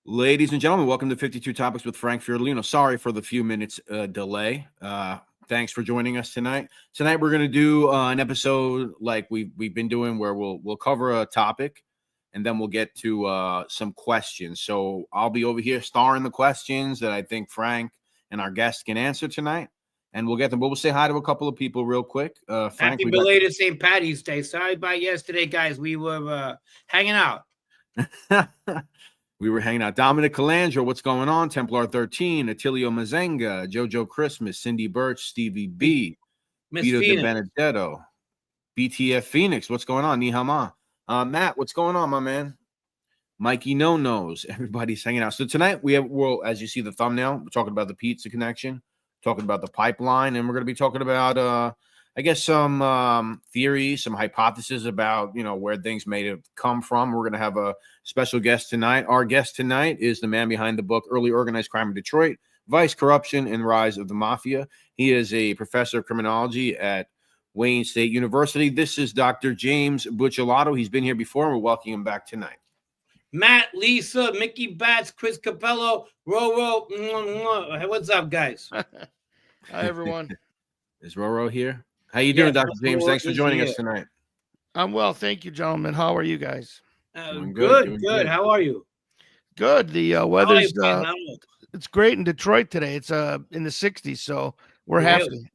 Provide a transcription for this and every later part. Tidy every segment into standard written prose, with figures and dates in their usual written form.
Ladies and gentlemen, welcome to 52 Topics with Frank Fiorellino. Sorry for the few minutes delay. Thanks for joining us tonight. Tonight we're going to do an episode like we've been doing, where we'll cover a topic, and then we'll get to some questions. So I'll be over here starring the questions that I think Frank and our guests can answer tonight, and we'll get them. But we'll say hi to a couple of people real quick. Frank, Happy belated St. Patty's Day. Sorry about yesterday, guys. We were hanging out. We were hanging out. Dominic Calandro, what's going on? Templar 13, Attilio Mazenga, Jojo Christmas, Cindy Birch, Stevie B, Vito De Benedetto, BTF Phoenix, what's going on? Nihama. Matt, what's going on, my man? Mikey No Knows. Everybody's hanging out. So tonight we'll, as you see the thumbnail, we're talking about the pizza connection, talking about the pipeline, and we're going to be talking about I guess some theories, some hypotheses about, where things may have come from. We're going to have a special guest tonight. Our guest tonight is the man behind the book, Early Organized Crime in Detroit, Vice, Corruption, and Rise of the Mafia. He is a professor of criminology at Wayne State University. This is Dr. James Buccellato. He's been here before, and we're welcoming him back tonight. Matt, Lisa, Mickey Bats, Chris Capello, Roro. What's up, guys? Hi, everyone. Is Roro here? How you doing, Dr. James? Thanks for joining us tonight. I'm well, thank you, gentlemen. How are you guys? Good. How are you? Good. The weather's it's great in Detroit today. It's in the 60s, so we're happy.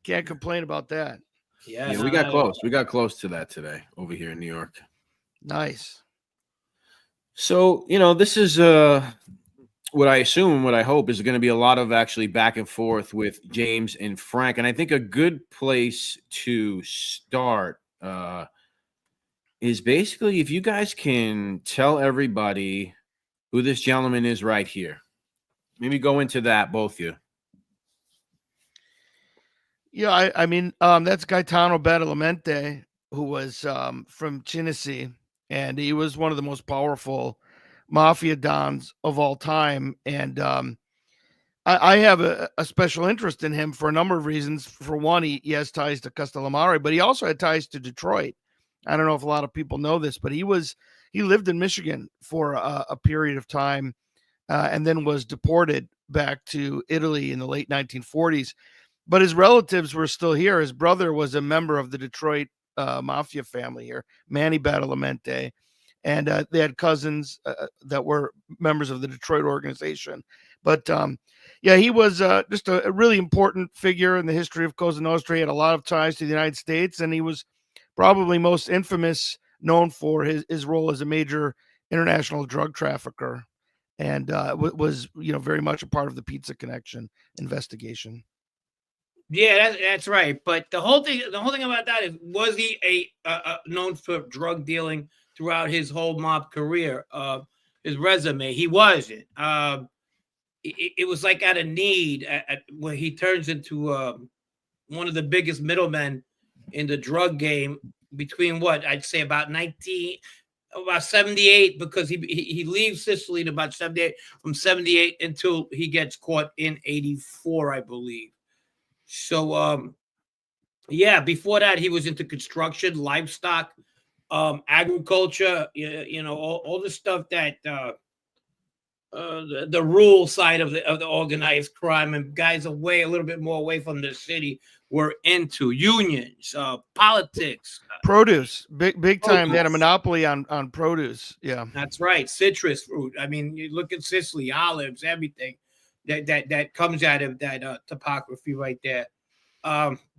Can't complain about that. Yeah, we got close. We got close to that today over here in New York. Nice. So, this is what I assume, what I hope is going to be a lot of actually back and forth with James and Frank. And I think a good place to start is basically if you guys can tell everybody who this gentleman is right here. Maybe go into that, both of you. Yeah, I mean, that's Gaetano Badalamenti, who was from Tennessee, and he was one of the most powerful Mafia dons of all time. And I have a special interest in him for a number of reasons. For one, he has ties to Castellamare, but he also had ties to Detroit. I don't know if a lot of people know this, but he lived in Michigan for a period of time and then was deported back to Italy in the late 1940s. But his relatives were still here. His brother was a member of the Detroit Mafia family here, Manny Badalamenti. And they had cousins that were members of the Detroit organization. But, he was just a really important figure in the history of Cosa Nostra. He had a lot of ties to the United States, and he was probably most known for his role as a major international drug trafficker, and was, very much a part of the Pizza Connection investigation. Yeah, that's right. But the whole thing about that is, was he known for drug dealing throughout his whole mob career? His resume, he wasn't. It was like out of need, where he turns into one of the biggest middlemen in the drug game between what I'd say about 78, because he leaves Sicily in about 78, from 78 until he gets caught in 84, I believe. So before that he was into construction, livestock, agriculture, all the stuff that the rural side of the organized crime and guys a little bit more away from the city were into. Unions, politics, produce, big time. They had a monopoly on produce. Yeah, that's right. Citrus fruit. I mean, you look at Sicily, olives, everything that comes out of that topography right there.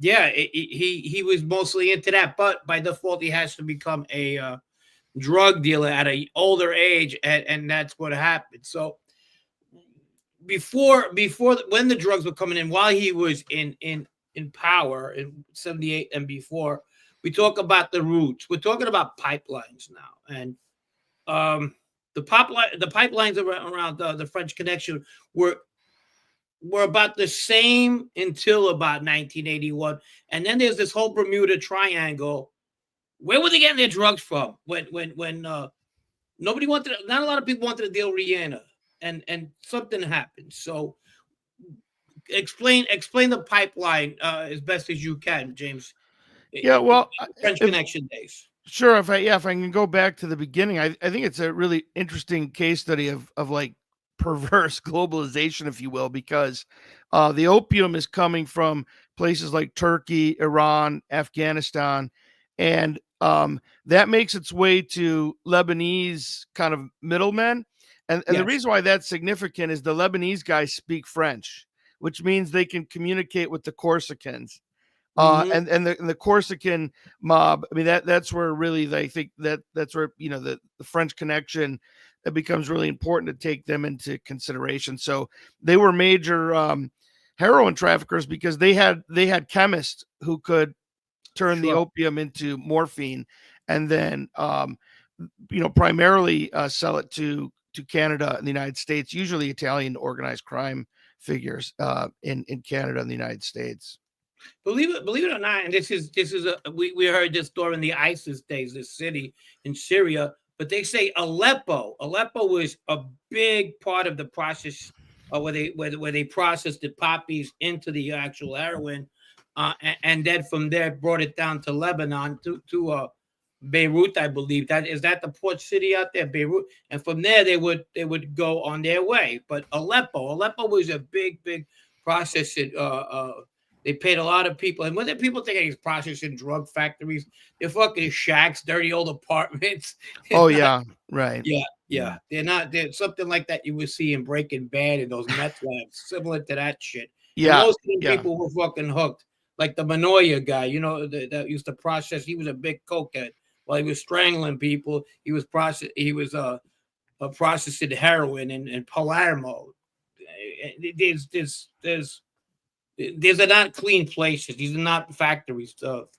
He was mostly into that, but by default he has to become a drug dealer at an older age, and that's what happened. So before when the drugs were coming in, while he was in power in 78 and before, we talk about the roots. We're talking about pipelines now, and the pipelines around the French Connection were about the same until about 1981. And then there's this whole Bermuda Triangle. Where were they getting their drugs from? When nobody wanted, not a lot of people wanted to deal Rihanna, and something happened. So explain the pipeline as best as you can, James. Yeah, well, French Connection days. Sure. If I can go back to the beginning, I think it's a really interesting case study of like perverse globalization, if you will, because the opium is coming from places like Turkey, Iran, Afghanistan, and that makes its way to Lebanese kind of middlemen. And the Yes. reason why that's significant is the Lebanese guys speak French, which means they can communicate with the Corsicans. And the Corsican mob. I mean, that's where really I think that's where the French connection, it becomes really important to take them into consideration. So they were major heroin traffickers because they had chemists who could turn the opium into morphine, and then primarily sell it to Canada and the United States, usually Italian organized crime figures in Canada and the United States. Believe it or not, and this is we heard this story in the ISIS days, this city in Syria, but they say Aleppo was a big part of the process where they processed the poppies into the actual heroin, and then from there brought it down to Lebanon to Beirut, I believe. That the port city out there, Beirut, and from there they would go on their way. But Aleppo was a big processing. They paid a lot of people, and when the people think he's processing drug factories, they're fucking shacks, dirty old apartments. Oh yeah, right. Yeah. They're not. They're something like that you would see in Breaking Bad and those meth labs, similar to that shit. Yeah, and most of the people were fucking hooked. Like the Manoia guy, that used to process. He was a big cokehead. While he was strangling people, he was processing heroin in Palermo. These are not clean places. These are not factories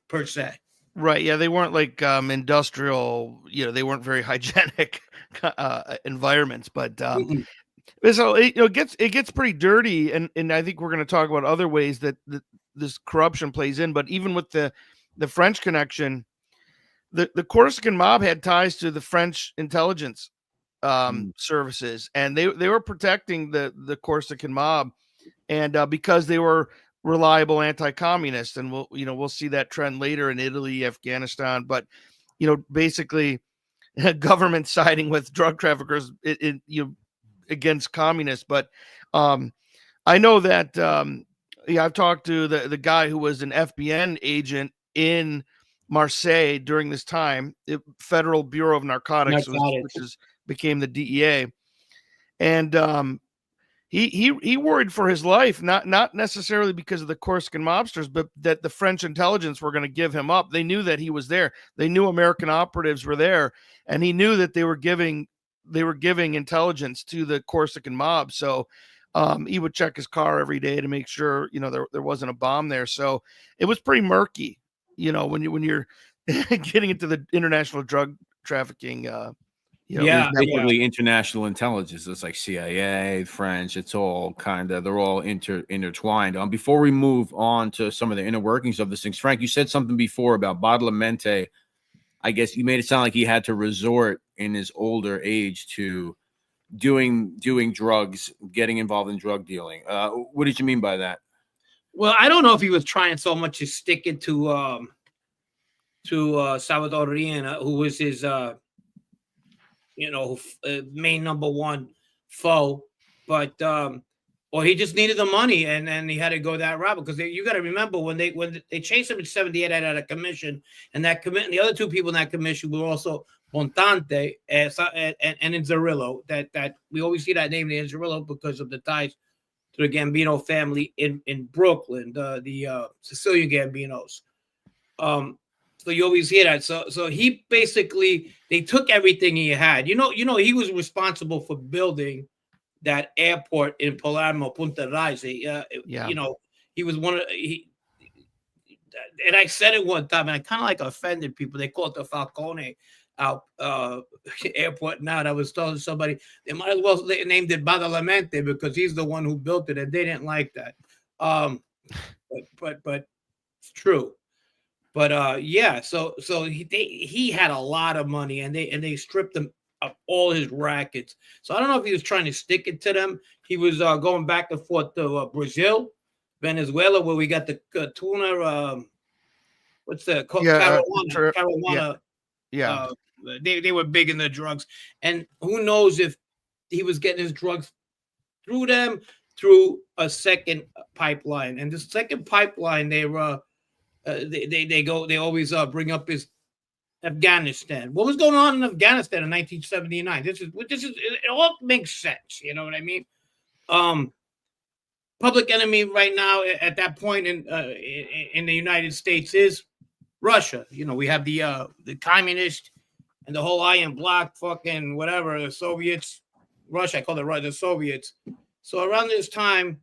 per se. Right. Yeah, they weren't like industrial. They weren't very hygienic environments. But so it gets pretty dirty, and I think we're going to talk about other ways that this corruption plays in. But even with the French connection, the Corsican mob had ties to the French intelligence services, and they were protecting the Corsican mob. And because they were reliable anti-communists, and we'll see that trend later in Italy, Afghanistan, but basically government siding with drug traffickers against communists. But I know that I've talked to the guy who was an FBN agent in Marseille during this time, the Federal Bureau of Narcotics. Which became the DEA, and He worried for his life, not necessarily because of the Corsican mobsters, but that the French intelligence were going to give him up. They knew that he was there. They knew American operatives were there, and he knew that they were giving intelligence to the Corsican mob. So he would check his car every day to make sure there wasn't a bomb there. So it was pretty murky, when you're getting into the international drug trafficking. Basically international intelligence. It's like CIA, French. It's all they're all intertwined. Before we move on to some of the inner workings of this things, Frank, you said something before about Badalamenti. I guess you made it sound like he had to resort in his older age to doing drugs, getting involved in drug dealing. What did you mean by that? Well, I don't know if he was trying so much to stick it to Salvador Riena, who was his main number one foe, but or he just needed the money, and then he had to go that route, because you got to remember when they chased him in 78 out of commission, and the other two people in that commission were also Montante and Inzerillo. That we always see that name, the Inzerillo, because of the ties to the Gambino family in Brooklyn, the Sicilian Gambinos. So you always hear that. So he basically, they took everything he had. He was responsible for building that airport in Palermo, Punta Raisi. He was and I said it one time, and I kind of like offended people. They call it the Falcone airport now. And I was telling somebody they might as well named it Badalamenti, because he's the one who built it, and they didn't like that. But it's true. But so he had a lot of money, and they stripped him of all his rackets. So I don't know if he was trying to stick it to them. He was going back and forth to Brazil, Venezuela, where we got the tuna. What's the Caruana? Yeah. They were big in the drugs, and who knows if he was getting his drugs through them, through a second pipeline. And the second pipeline, they always bring up is Afghanistan. What was going on in Afghanistan in 1979? This is it all makes sense. You know what I mean? Public enemy right now at that point in the United States is Russia. You know, we have the communist and the whole Iron Bloc, fucking whatever, the Soviets, Russia. I call it the Soviets. So around this time,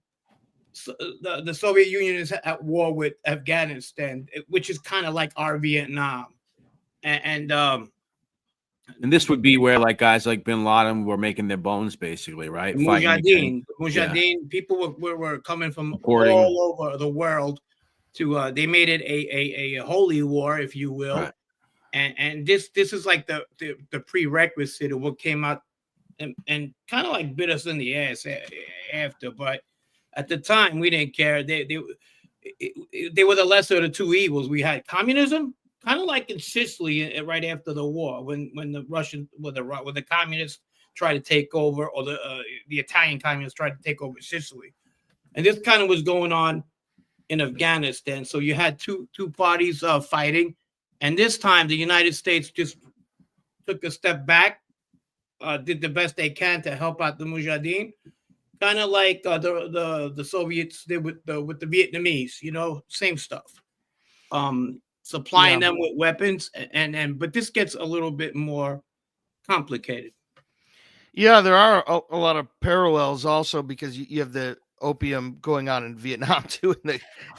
the Soviet Union is at war with Afghanistan, which is kind of like our Vietnam. And this would be where like guys like Bin Laden were making their bones, basically, right? Mujahideen, people were coming from all over the world to. They made it a holy war, if you will, right. And this is like the prerequisite of what came out and kind of like bit us in the ass after. But at the time, we didn't care. They were the lesser of the two evils. We had communism. Kind of like in Sicily right after the war, when the communists tried to take over, or the Italian communists tried to take over Sicily, and this kind of was going on in Afghanistan. So you had two parties fighting, and this time the United States just took a step back, did the best they can to help out the Mujahideen, kind of like the Soviets did with the Vietnamese. You know, same stuff. Supplying them with weapons, but this gets a little bit more complicated. Yeah, there are a lot of parallels also, because you have the opium going on in Vietnam too,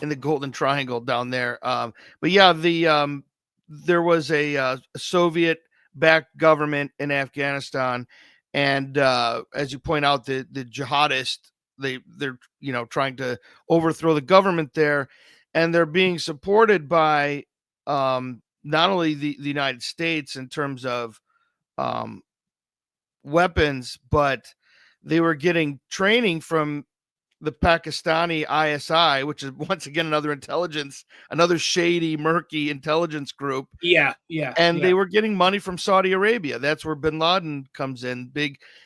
in the Golden Triangle down there. But yeah, there was a Soviet-backed government in Afghanistan, and as you point out, the jihadists they're trying to overthrow the government there, and they're being supported by not only the United States in terms of weapons, but they were getting training from the Pakistani ISI, which is once again another shady, murky intelligence group. Yeah. They were getting money from Saudi Arabia. That's where Bin Laden comes in.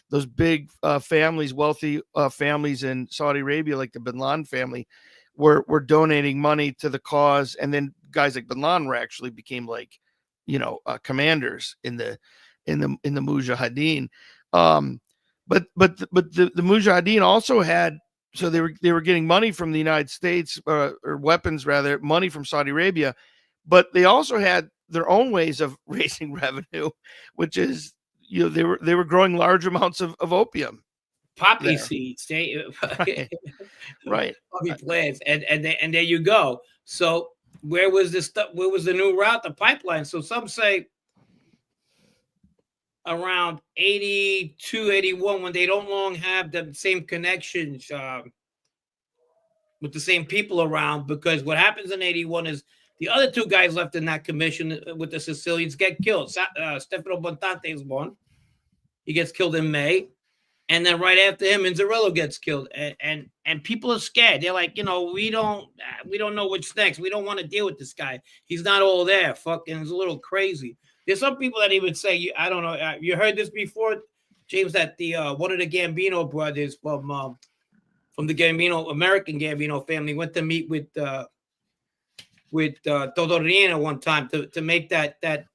Those big families, wealthy families in Saudi Arabia, like the Bin Laden family, were donating money to the cause, and then guys like Bin Laden actually became like, commanders in the Mujahideen. But the Mujahideen also had, so they were getting money from the United States, or weapons rather, money from Saudi Arabia, but they also had their own ways of raising revenue, which is, they were growing large amounts of opium. Poppy seeds, right. Poppy plants, and there you go. So where was this stuff? Where was the new route, the pipeline? So some say around 82, 81, when they don't long have the same connections with the same people around, because what happens in 81 is the other two guys left in that commission with the Sicilians get killed. Stefano Bontante is one. He gets killed in May. And then right after him, Inzarello gets killed, and people are scared. They're like, we don't know what's next. We don't want to deal with this guy. He's not all there. Fucking, he's a little crazy. There's some people that even say, I don't know. You heard this before, James? That the one of the Gambino brothers from the Gambino, American Gambino family, went to meet with Totorina one time to make that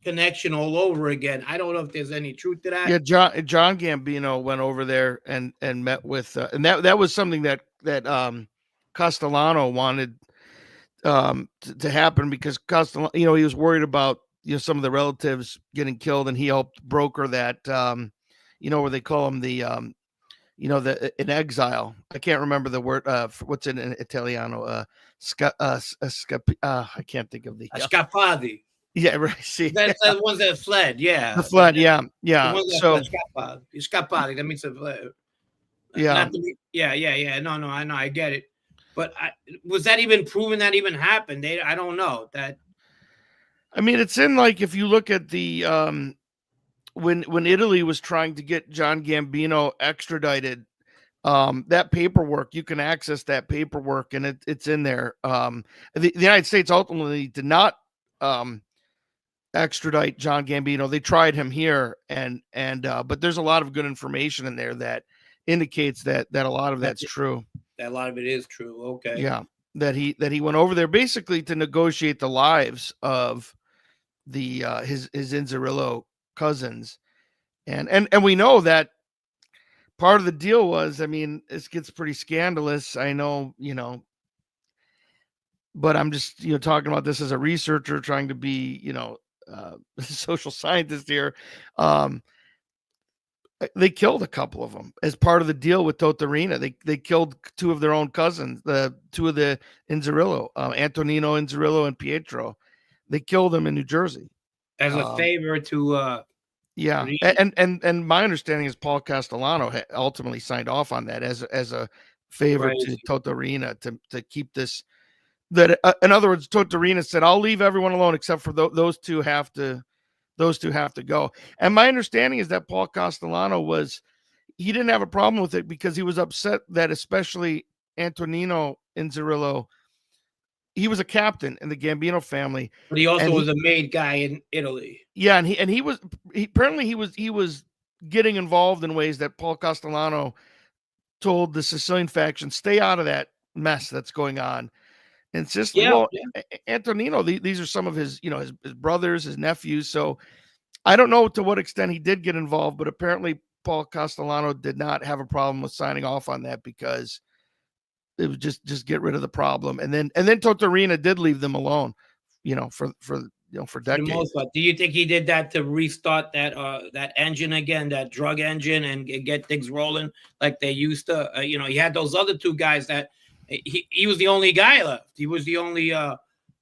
connection all over again. I don't know if there's any truth to that. Yeah, John Gambino went over there and met with, and that was something that Castellano wanted to happen, because Castellano, he was worried about some of the relatives getting killed, and he helped broker that, where they call them the in exile. I can't remember the word. What's in Italiano? I can't think of the Scappati. Yeah, right. See, that's the ones that fled. Yeah, the flood. Yeah. So Scappati. That means fled. Yeah. Yeah. No. I know. I get it. But was that even proven that even happened? I don't know that. I mean, it's in, like, if you look at the when Italy was trying to get John Gambino extradited, that paperwork, you can access that paperwork, and it's in there. The United States ultimately did not extradite John Gambino. They tried him here, but there's a lot of good information in there that indicates that a lot of that's true. That a lot of it is true. Okay. Yeah, that he went over there basically to negotiate the lives of the his Inzerillo cousins, and we know that part of the deal was, I mean, this gets pretty scandalous. I know, but I'm just, talking about this as a researcher trying to be, a social scientist here. They killed a couple of them as part of the deal with Totorina. They killed two of their own cousins, two of the Inzerillo, Antonino Inzerillo and Pietro. They killed them in New Jersey as a favor to. Yeah, and my understanding is Paul Castellano ultimately signed off on that as a favor to Totorina to keep this. That in other words, Totorina said, "I'll leave everyone alone except for those two have to go." And my understanding is that Paul Castellano he didn't have a problem with it because he was upset that especially Antonino Inzerillo, he was a captain in the Gambino family, but he also was a made guy in Italy. Yeah, and he was getting involved in ways that Paul Castellano told the Sicilian faction, stay out of that mess that's going on. And it's just, Antonino, these are some of his, his brothers, his nephews. So I don't know to what extent he did get involved, but apparently Paul Castellano did not have a problem with signing off on that because it was just get rid of the problem. And then Totorina did leave them alone, for decades. For the most part. Do you think he did that to restart that engine again, that drug engine, and get things rolling like they used to? He had those other two guys that he was the only guy left. He was the only. There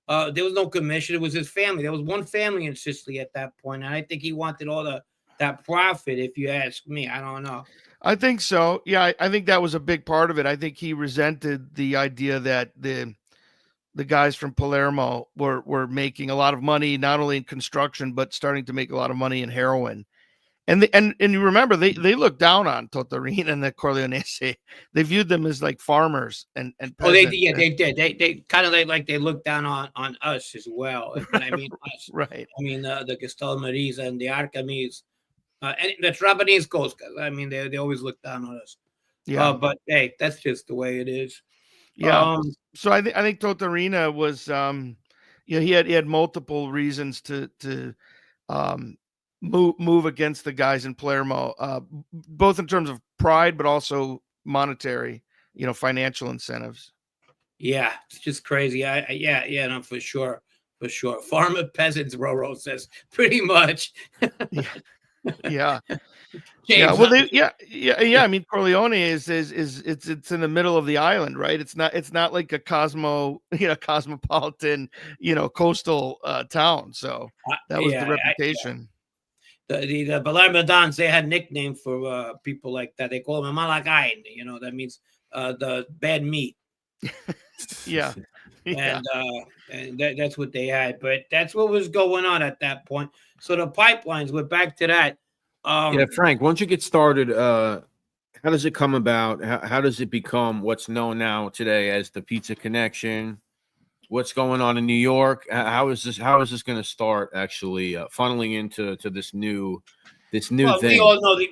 was no commission. It was his family. There was one family in Sicily at that point, and I think he wanted all that profit. If you ask me, I don't know. I think so. Yeah, I think that was a big part of it. I think he resented the idea that the guys from Palermo were making a lot of money, not only in construction, but starting to make a lot of money in heroin. And you remember they looked down on Totorina and the Corleonese. They viewed them as like farmers and peasants. They did. They kind of like they looked down on us as well. I mean, us. Right. I mean, the Castelmarese and the Arcamis, and the Trapaniscos. I mean, they always look down on us. Yeah. But hey, that's just the way it is. Yeah. So I think Totorina was, he had multiple reasons to move against the guys in Palermo, both in terms of pride, but also monetary, financial incentives. Yeah, it's just crazy. No, for sure. Farmer peasants, Roro says, pretty much. Yeah. Yeah. Well, I mean, Corleone is it's in the middle of the island, right? It's not like a cosmopolitan, coastal town. So that was the reputation. The Palermo Dons, they had nicknames for people like that. They call them malagain. That means the bad meat. Yeah. And that's what they had. But that's what was going on at that point. So the pipelines, we're back to that. Frank, once you get started, how does it come about? How does it become what's known now today as the Pizza Connection? What's going on in New York? How is this going to start actually funneling into this new thing?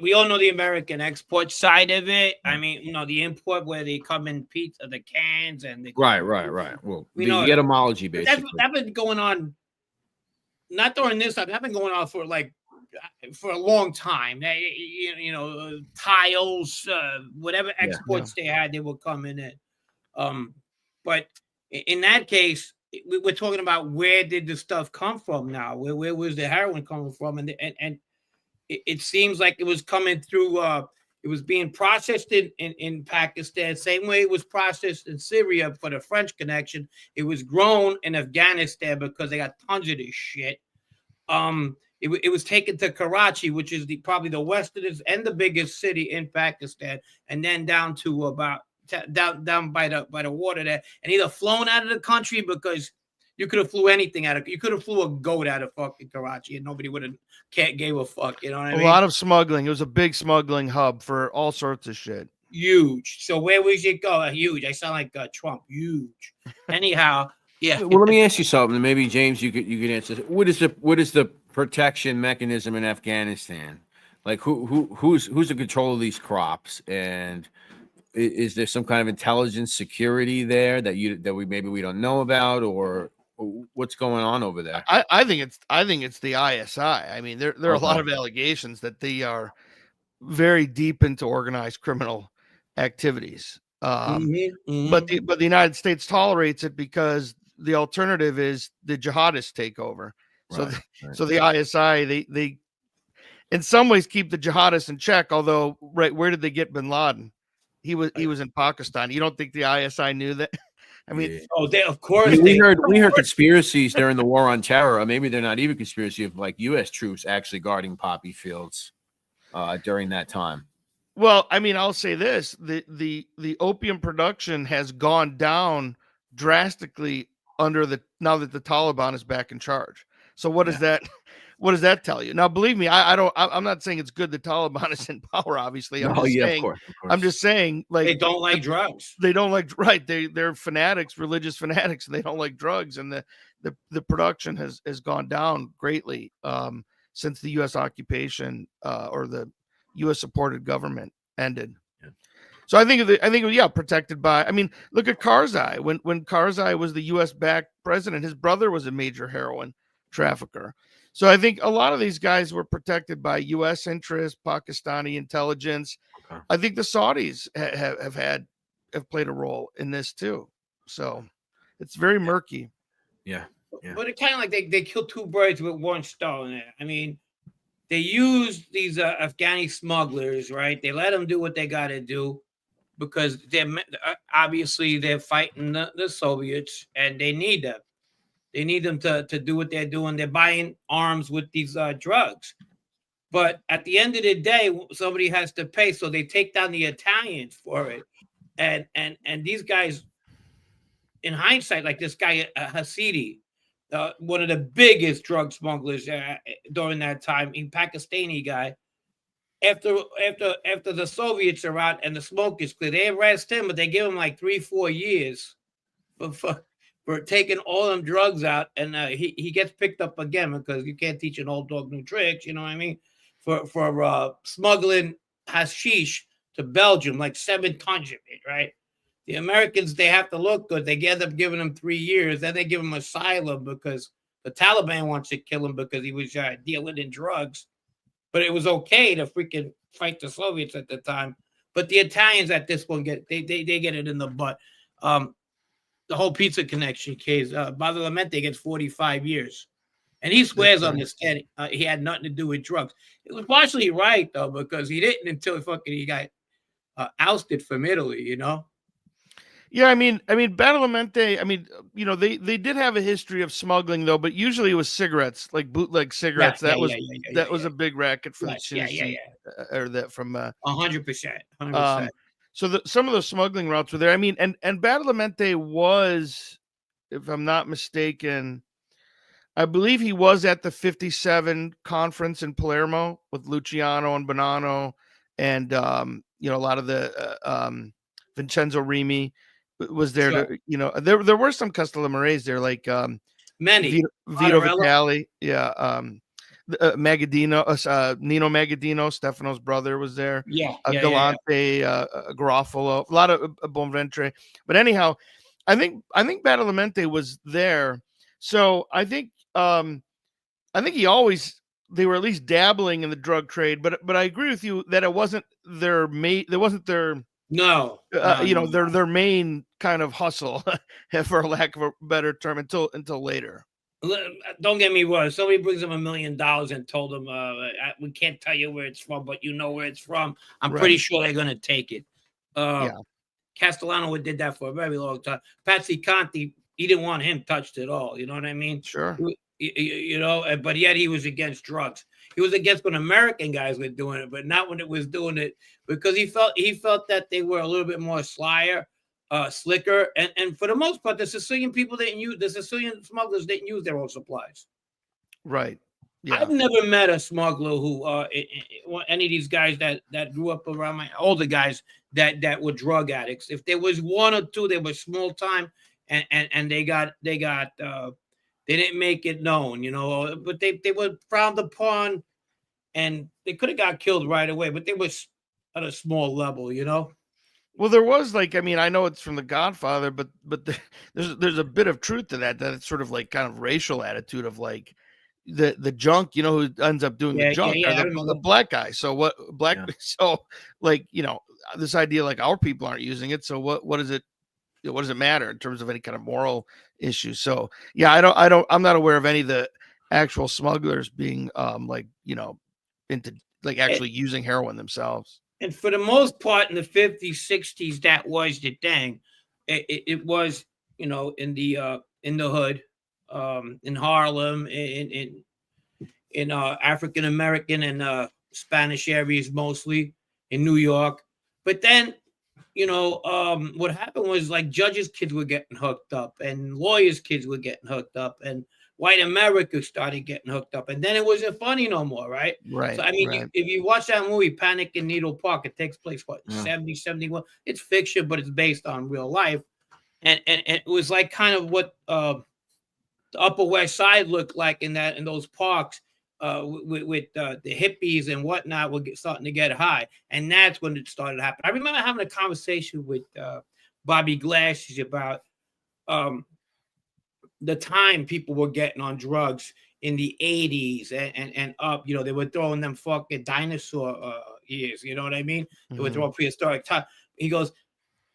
We all know the American export side of it. I mean, the import where they come in pizza, the cans, and right. Well, the etymology basically. That's been going on. Not during this time. That's been going on for a long time. Tiles, whatever exports they had, they were coming in. But in that case, we're talking about where did the stuff come from now? Where was the heroin coming from? And it seems like it was coming through. It was being processed in Pakistan, same way it was processed in Syria for the French connection. It was grown in Afghanistan because they got tons of this shit. It was taken to Karachi, which is probably the westernest and the biggest city in Pakistan, and then down to about down by the water there, and either flown out of the country because you could have flew anything out of. You could have flew a goat out of fucking Karachi, and nobody would have gave a fuck. You know what I mean? A lot of smuggling. It was a big smuggling hub for all sorts of shit. Huge. So where was it go? Huge. I sound like Trump. Huge. Anyhow, Yeah. Well, let me ask you something. Maybe James, you could answer. What is the protection mechanism in Afghanistan? Like who's in control of these crops, and is there some kind of intelligence security there that we don't know about, or what's going on over there? I think it's the ISI. I mean, there are a lot of allegations that they are very deep into organized criminal activities. But the United States tolerates it because the alternative is the jihadists take over. So the ISI they in some ways keep the jihadists in check. Although, right, where did they get Bin Laden? He was in Pakistan. You don't think the ISI knew that? I mean, of course. we heard conspiracies during the war on terror. Or maybe they're not even conspiracy of like U.S. troops actually guarding poppy fields during that time. Well, I mean, I'll say this: the opium production has gone down drastically now that the Taliban is back in charge. So what does that? What does that tell you? Now, believe me, I'm not saying it's good the Taliban is in power. Obviously, of course. I'm just saying, like, they don't like drugs. They don't like, right? They're fanatics, religious fanatics, and they don't like drugs. And the production has gone down greatly since the U.S. occupation or the U.S. supported government ended. Yeah. So I think protected by. I mean, look at Karzai. When Karzai was the U.S. backed president, his brother was a major heroin trafficker. So I think a lot of these guys were protected by U.S. interests, Pakistani intelligence. Okay. I think the Saudis have played a role in this too. So it's very murky. Yeah. But it's kind of like they killed two birds with one stone. I mean, they used these Afghani smugglers, right? They let them do what they got to do because obviously they're fighting the Soviets and they need them. They need them to do what they're doing. They're buying arms with these drugs. But at the end of the day, somebody has to pay. So they take down the Italians for it. And these guys, in hindsight, like this guy, Hasidi, one of the biggest drug smugglers during that time, a Pakistani guy. After the Soviets are out and the smoke is clear, they arrest him, but they give him like 3-4 years for taking all them drugs out, and he gets picked up again because you can't teach an old dog new tricks. You know what I mean? For smuggling hashish to Belgium, like 7 tons of it, right? The Americans, they have to look good. They end up giving him 3 years. Then they give him asylum because the Taliban wants to kill him because he was dealing in drugs. But it was okay to freaking fight the Soviets at the time. But the Italians at this point they get it in the butt. The whole pizza connection case, Badalamenti gets 45 years. And he swears on this stand he had nothing to do with drugs. It was partially right, though, because he didn't until he got ousted from Italy, you know? Yeah, I mean, Badalamenti, I mean, you know, they did have a history of smuggling, though, but usually it was cigarettes, like bootleg cigarettes. That was a big racket for the Tennessee, or that from 100%. So some of the smuggling routes were there. I mean, and Badalamenti was, if I'm not mistaken, I believe he was at the 57 conference in Palermo with Luciano and Bonanno and, you know, a lot of the Vincenzo Rimi was there. Sure. To, you know, there were some Castellamarese there, like many. Vito Vitali. Yeah. Magadino, Nino Magadino, Stefano's brother was there. Galante, Garofalo, a lot of Bonventre. But anyhow, I think Badalamenti was there. So I think they were at least dabbling in the drug trade. But I agree with you that it wasn't their main. There wasn't their their main kind of hustle, for lack of a better term, until later. Don't get me wrong. Somebody brings them $1 million and told them, we can't tell you where it's from, but you know where it's from. I'm pretty sure they're going to take it. Castellano did that for a very long time. Patsy Conti, he didn't want him touched at all. You know what I mean? Sure. You know, but yet he was against drugs. He was against when American guys were doing it, but not when it was doing it, because he felt that they were a little bit more slicker, and for the most part, the Sicilian smugglers didn't use their own supplies. Right. Yeah. I've never met a smuggler who any of these guys that grew up around my older guys that were drug addicts. If there was one or two, they were small time, and they didn't make it known, you know, but they were frowned upon, and they could have got killed right away, but they was at a small level, you know. Well, there was like, I mean, I know it's from The Godfather, but there's a bit of truth to that it's sort of like kind of racial attitude of like the junk, you know, who ends up doing the junk are the black guy. So what black? Yeah. So like, you know, this idea like our people aren't using it. So what is it? What does it matter in terms of any kind of moral issue? So yeah, I'm not aware of any of the actual smugglers being like, you know, into like actually using heroin themselves. And for the most part, in the 50s, 60s, that was the thing. It was, you know, in the hood, in Harlem, in African American and Spanish areas, mostly in New York. But then, you know, what happened was like judges' kids were getting hooked up, and lawyers' kids were getting hooked up, and white America started getting hooked up, and then it wasn't funny no more, right? Right. So, I mean, if you watch that movie, Panic in Needle Park, it takes place, what, 70, 71? It's fiction, but it's based on real life. And it was like kind of what the Upper West Side looked like in those parks with the hippies and whatnot were starting to get high. And that's when it started happening. I remember having a conversation with Bobby Glasses about the time people were getting on drugs in the 80s and up, you know, they were throwing them fucking dinosaur years, you know what I mean? They were throwing prehistoric time. He goes,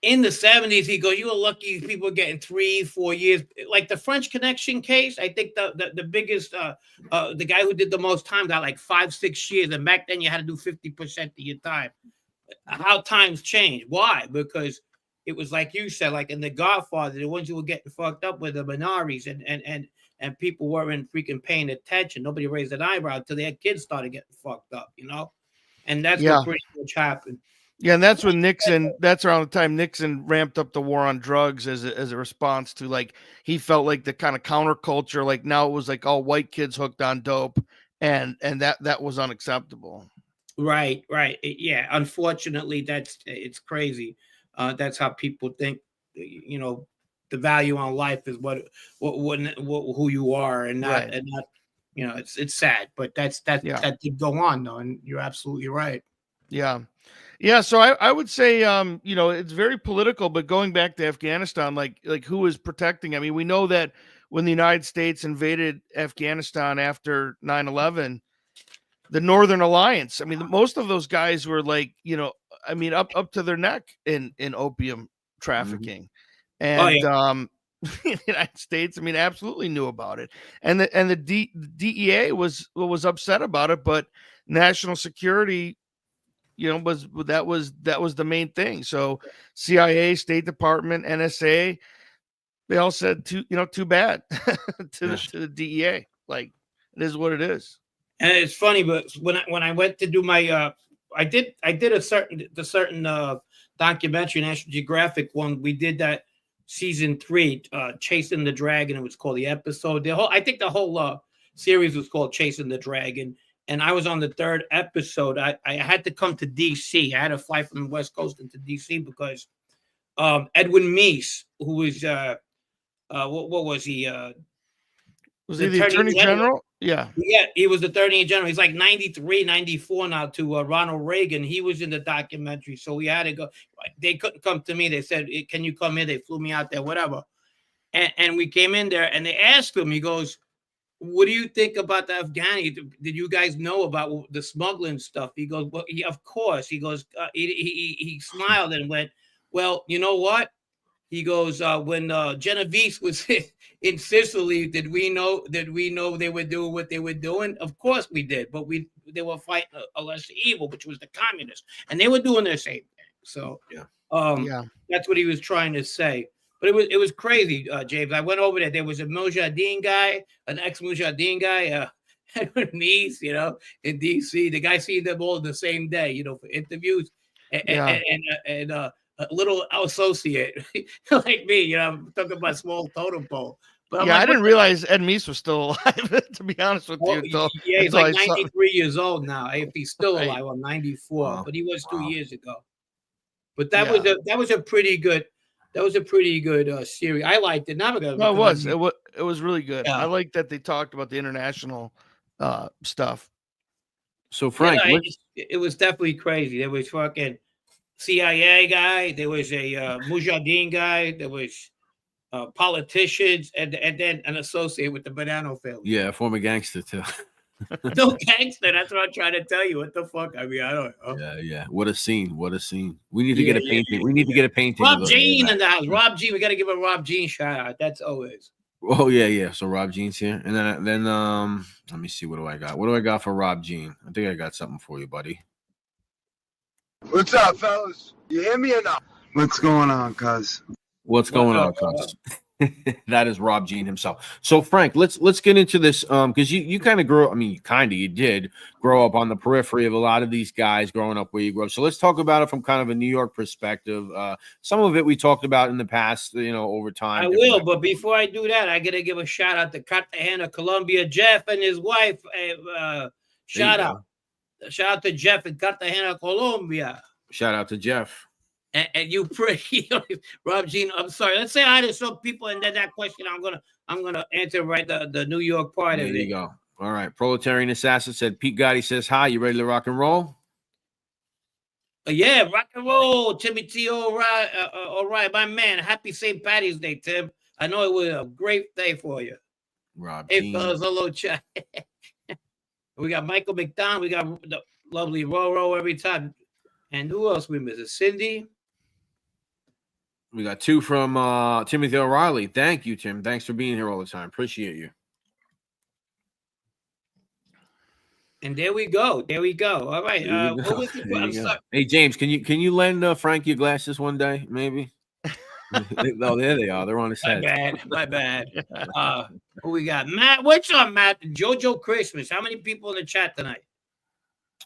in the 70s, he goes, you were lucky people were getting 3-4 years. Like the French Connection case, I think the biggest, the guy who did the most time got like 5-6 years. And back then you had to do 50% of your time. How times change. Why? Because it was like you said, like in The Godfather, the ones who were getting fucked up were the minorities, and people weren't freaking paying attention. Nobody raised an eyebrow until their kids started getting fucked up, you know? And that's what pretty much happened. Yeah, and that's when that's around the time Nixon ramped up the war on drugs as a response to, like, he felt like the kind of counterculture, like now it was like all white kids hooked on dope, and that was unacceptable. Right. Yeah, unfortunately, it's crazy. That's how people think, you know, the value on life is what who you are, and not, right. and not, you know, it's sad, but that did go on though, and you're absolutely right. Yeah, so I would say, you know, it's very political, but going back to Afghanistan, like who is protecting? I mean, we know that when the United States invaded Afghanistan after 9/11, the Northern Alliance, I mean, most of those guys were like, you know, I mean, up to their neck in opium trafficking. And the United States, I mean, absolutely knew about it. And the DEA was upset about it, but national security, you know, was the main thing. So CIA, State Department, NSA, they all said too bad to the DEA. Like, it is what it is. And it's funny, but when I went to do my I did a certain documentary, National Geographic one. We did that season 3, Chasing the Dragon. It was called the episode. I think the whole series was called Chasing the Dragon. And I was on the 3rd episode. I had to come to DC. I had to fly from the West Coast into DC because Edwin Meese, who was what was he? Was he the Attorney General? Yeah, he was the Attorney General. He's like 93, 94 now to Ronald Reagan. He was in the documentary, so we had to go. They couldn't come to me. They said, "Can you come in?" They flew me out there, whatever. And we came in there, and they asked him. He goes, "What do you think about the Afghani? Did you guys know about the smuggling stuff?" He goes, "Well, of course." He goes, he smiled and went, "Well, you know what?" He goes, "When Genovese was in Sicily, did we know they were doing what they were doing? Of course we did, but they were fighting a lesser evil, which was the communists, and they were doing their same thing." So that's what he was trying to say. But it was crazy, James. I went over there. There was a Mujahideen guy, an ex-Mujahideen guy, Edward Meese, you know, in D.C. The guy seen them all the same day, you know, for interviews, and a little associate like me, you know, I'm talking about small totem pole. But I didn't realize Ed Meese was still alive, to be honest with you. He's like 93 years old now. If he's still alive, I'm 94, but he was 2 years ago. But that was a pretty good. That was a pretty good series. I liked it. Now No, it was really good. Yeah. I like that they talked about the international stuff. So Frank, it was definitely crazy. There was fucking CIA guy. There was a Mujahideen guy. There was politicians, and then an associate with the Banana family. Yeah, former gangster too. No gangster. That's what I'm trying to tell you. What the fuck? I mean, I don't know. Yeah. What a scene. What a scene. We need to get a painting. We need to get a painting. Rob Jean in the house. Rob Jean. We got to give a Rob Jean shout out. That's always. Oh yeah. So Rob Jean's here, and then let me see. What do I got? What do I got for Rob Jean? I think I got something for you, buddy. What's up, fellas? You hear me or not? What's going on, cuz? What's going on, cuz? That is Rob Jean himself. So Frank, let's get into this because you kind of grew up. I mean, you did grow up on the periphery of a lot of these guys growing up where you grew up. So let's talk about it from kind of a New York perspective. Some of it we talked about in the past, over time. I will, but before I do that, I gotta give a shout out to Cartagena, Colombia, Jeff and his wife. Shout out to Jeff in Cartagena, Colombia. Shout out to Jeff. And you pretty Rob Jean. I'm sorry. Let's say hi to some people, and then that question I'm gonna answer right the New York part of it. There you go. All right. Proletarian Assassin said Pete Gotti says hi. You ready to rock and roll? Yeah, rock and roll. Timmy T. All right, my man. Happy St. Patty's Day, Tim. I know it was a great day for you. Rob Hey, Jean. fellas, hello, chat. We got Michael McDonald. We got the lovely Roro every time. And who else we miss? Cindy. We got two from Timothy O'Reilly. Thank you, Tim. Thanks for being here all the time. Appreciate you. And there we go. All right. Hey, James, can you lend Frank your glasses one day, maybe? Oh, there they are. They're on his head. My bad. Who we got? Matt. What's up, Matt? JoJo Christmas. How many people in the chat tonight?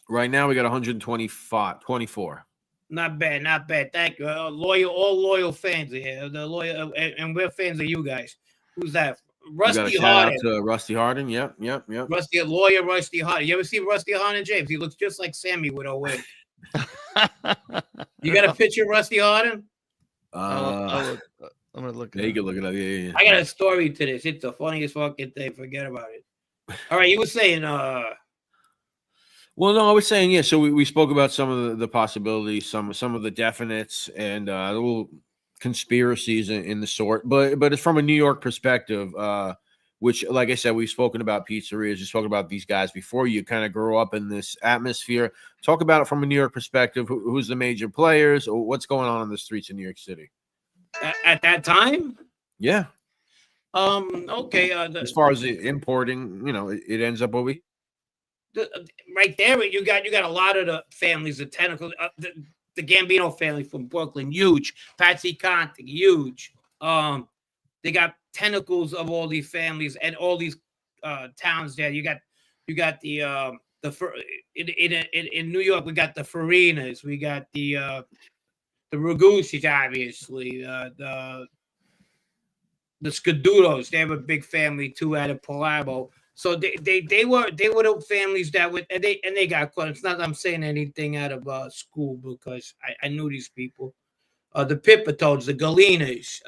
Right now, we got 24. Not bad. Thank you. All loyal fans here. The loyal, and we're fans of you guys. Who's that? Rusty Harden. Shout out to Rusty Harden. Yep. Rusty Harden. You ever see Rusty Harden, James? He looks just like Sammy with a wig. You got a picture of Rusty Harden? I'm gonna look. Yeah, you can look it up. Yeah. I got a story to this. It's the funniest fucking thing. Forget about it. All right, you were saying. Well, no, I was saying, yeah. So we spoke about some of the possibilities, some of the definites, and little conspiracies in the sort. But it's from a New York perspective, which, like I said, we've spoken about pizzerias. We've spoken about these guys before. You kind of grow up in this atmosphere. Talk about it from a New York perspective. Who's the major players? Or what's going on the streets in New York City at that time? Yeah. Okay. As far as the importing, it ends up over here. Right there, you got a lot of the families, the tentacles, the Gambino family from Brooklyn, huge. Patsy Conte, huge. They got tentacles of all these families and all these towns there. You got the in New York, we got the Farinas, we got the Ragusis, obviously, the Scaduros. They have a big family too out of Palermo. So they were the families that would and they got caught. It's not that I'm saying anything out of school because I knew these people. The Pipitones, the Galinas,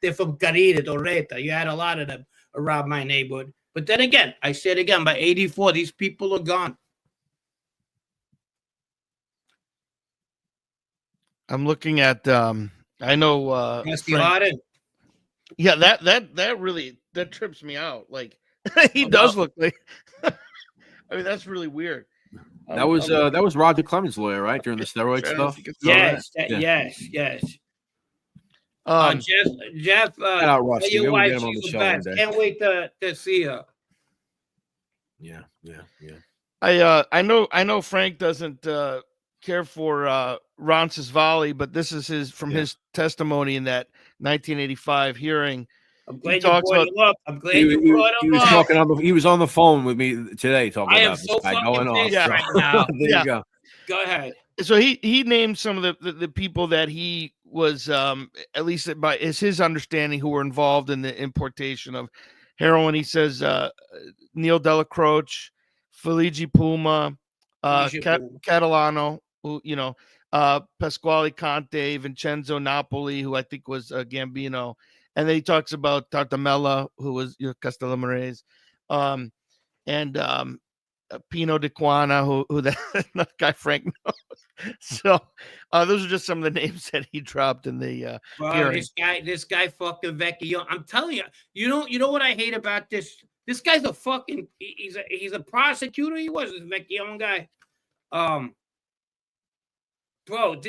they're from Carita, Doreta. You had a lot of them around my neighborhood. But then again, I said again, by 84, these people are gone. I'm looking at I know Rusty Harden. Yeah, that really trips me out. Like he does look like. I mean, that's really weird. That was Roger Clemens' lawyer, right? During the steroid stuff. Yes. Jeff. Out Rusty. Your wife, she's the best. Can't wait to see her. Yeah. I know Frank doesn't care for Roncesvalles, but this is his testimony in that 1985 hearing. I'm glad you brought him up. I'm glad you brought him up. He was on the phone with me today talking about this guy going off. Right now. There you go. Go ahead. So he named some of the people that he was at least by his understanding who were involved in the importation of heroin. He says Neil Delacroce, Feligi Puma, Catalano, who Pasquale Conte, Vincenzo Napoli, who I think was Gambino, and then he talks about Tartamella, who was Castellamarese, and Pino de Quana, who that guy Frank knows. So those are just some of the names that he dropped in the hearing. This guy fucking Vecchio. I'm telling you, you know what I hate about this? This guy's a fucking he's a prosecutor. He was this Vecchio guy. Bro,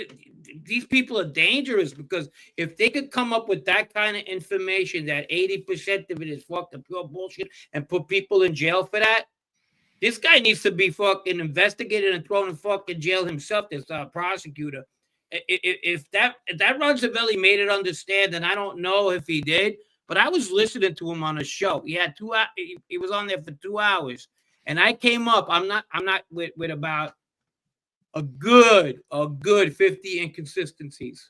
these people are dangerous because if they could come up with that kind of information that 80% of it is fucking pure bullshit and put people in jail for that, this guy needs to be fucking investigated and thrown in fucking jail himself, this prosecutor. If that Ronzavelli made it understand, and I don't know if he did, but I was listening to him on a show. He had he was on there for 2 hours, and I came up. I'm not with about a good 50 inconsistencies.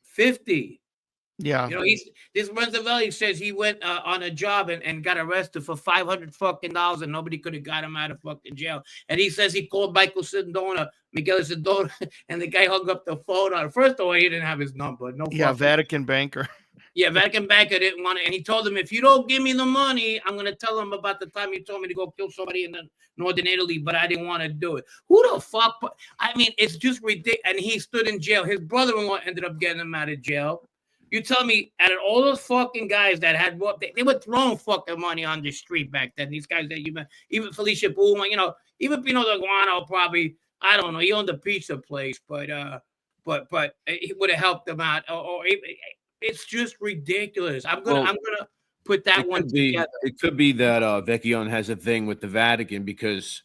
50. Yeah. You know, this Ronzavelli says he went on a job and got arrested for $500 fucking dollars and nobody could have got him out of fucking jail. And he says he called Miguel Sindona, and the guy hung up the phone on. First of all, he didn't have his number. Vatican banker. Yeah, Vatican banker didn't want it. And he told him, if you don't give me the money, I'm going to tell him about the time you told me to go kill somebody in northern Italy, but I didn't want to do it. Who the fuck? I mean, it's just ridiculous. And he stood in jail. His brother-in-law ended up getting him out of jail. You tell me, out of all those fucking guys that had, they were throwing fucking money on the street back then. These guys that you met, even Felicia Boom, even Pino Daguano probably, I don't know, he owned a pizza place, but it would have helped them out. It's just ridiculous. I'm gonna put that one together. It could be that Vecchione has a thing with the Vatican because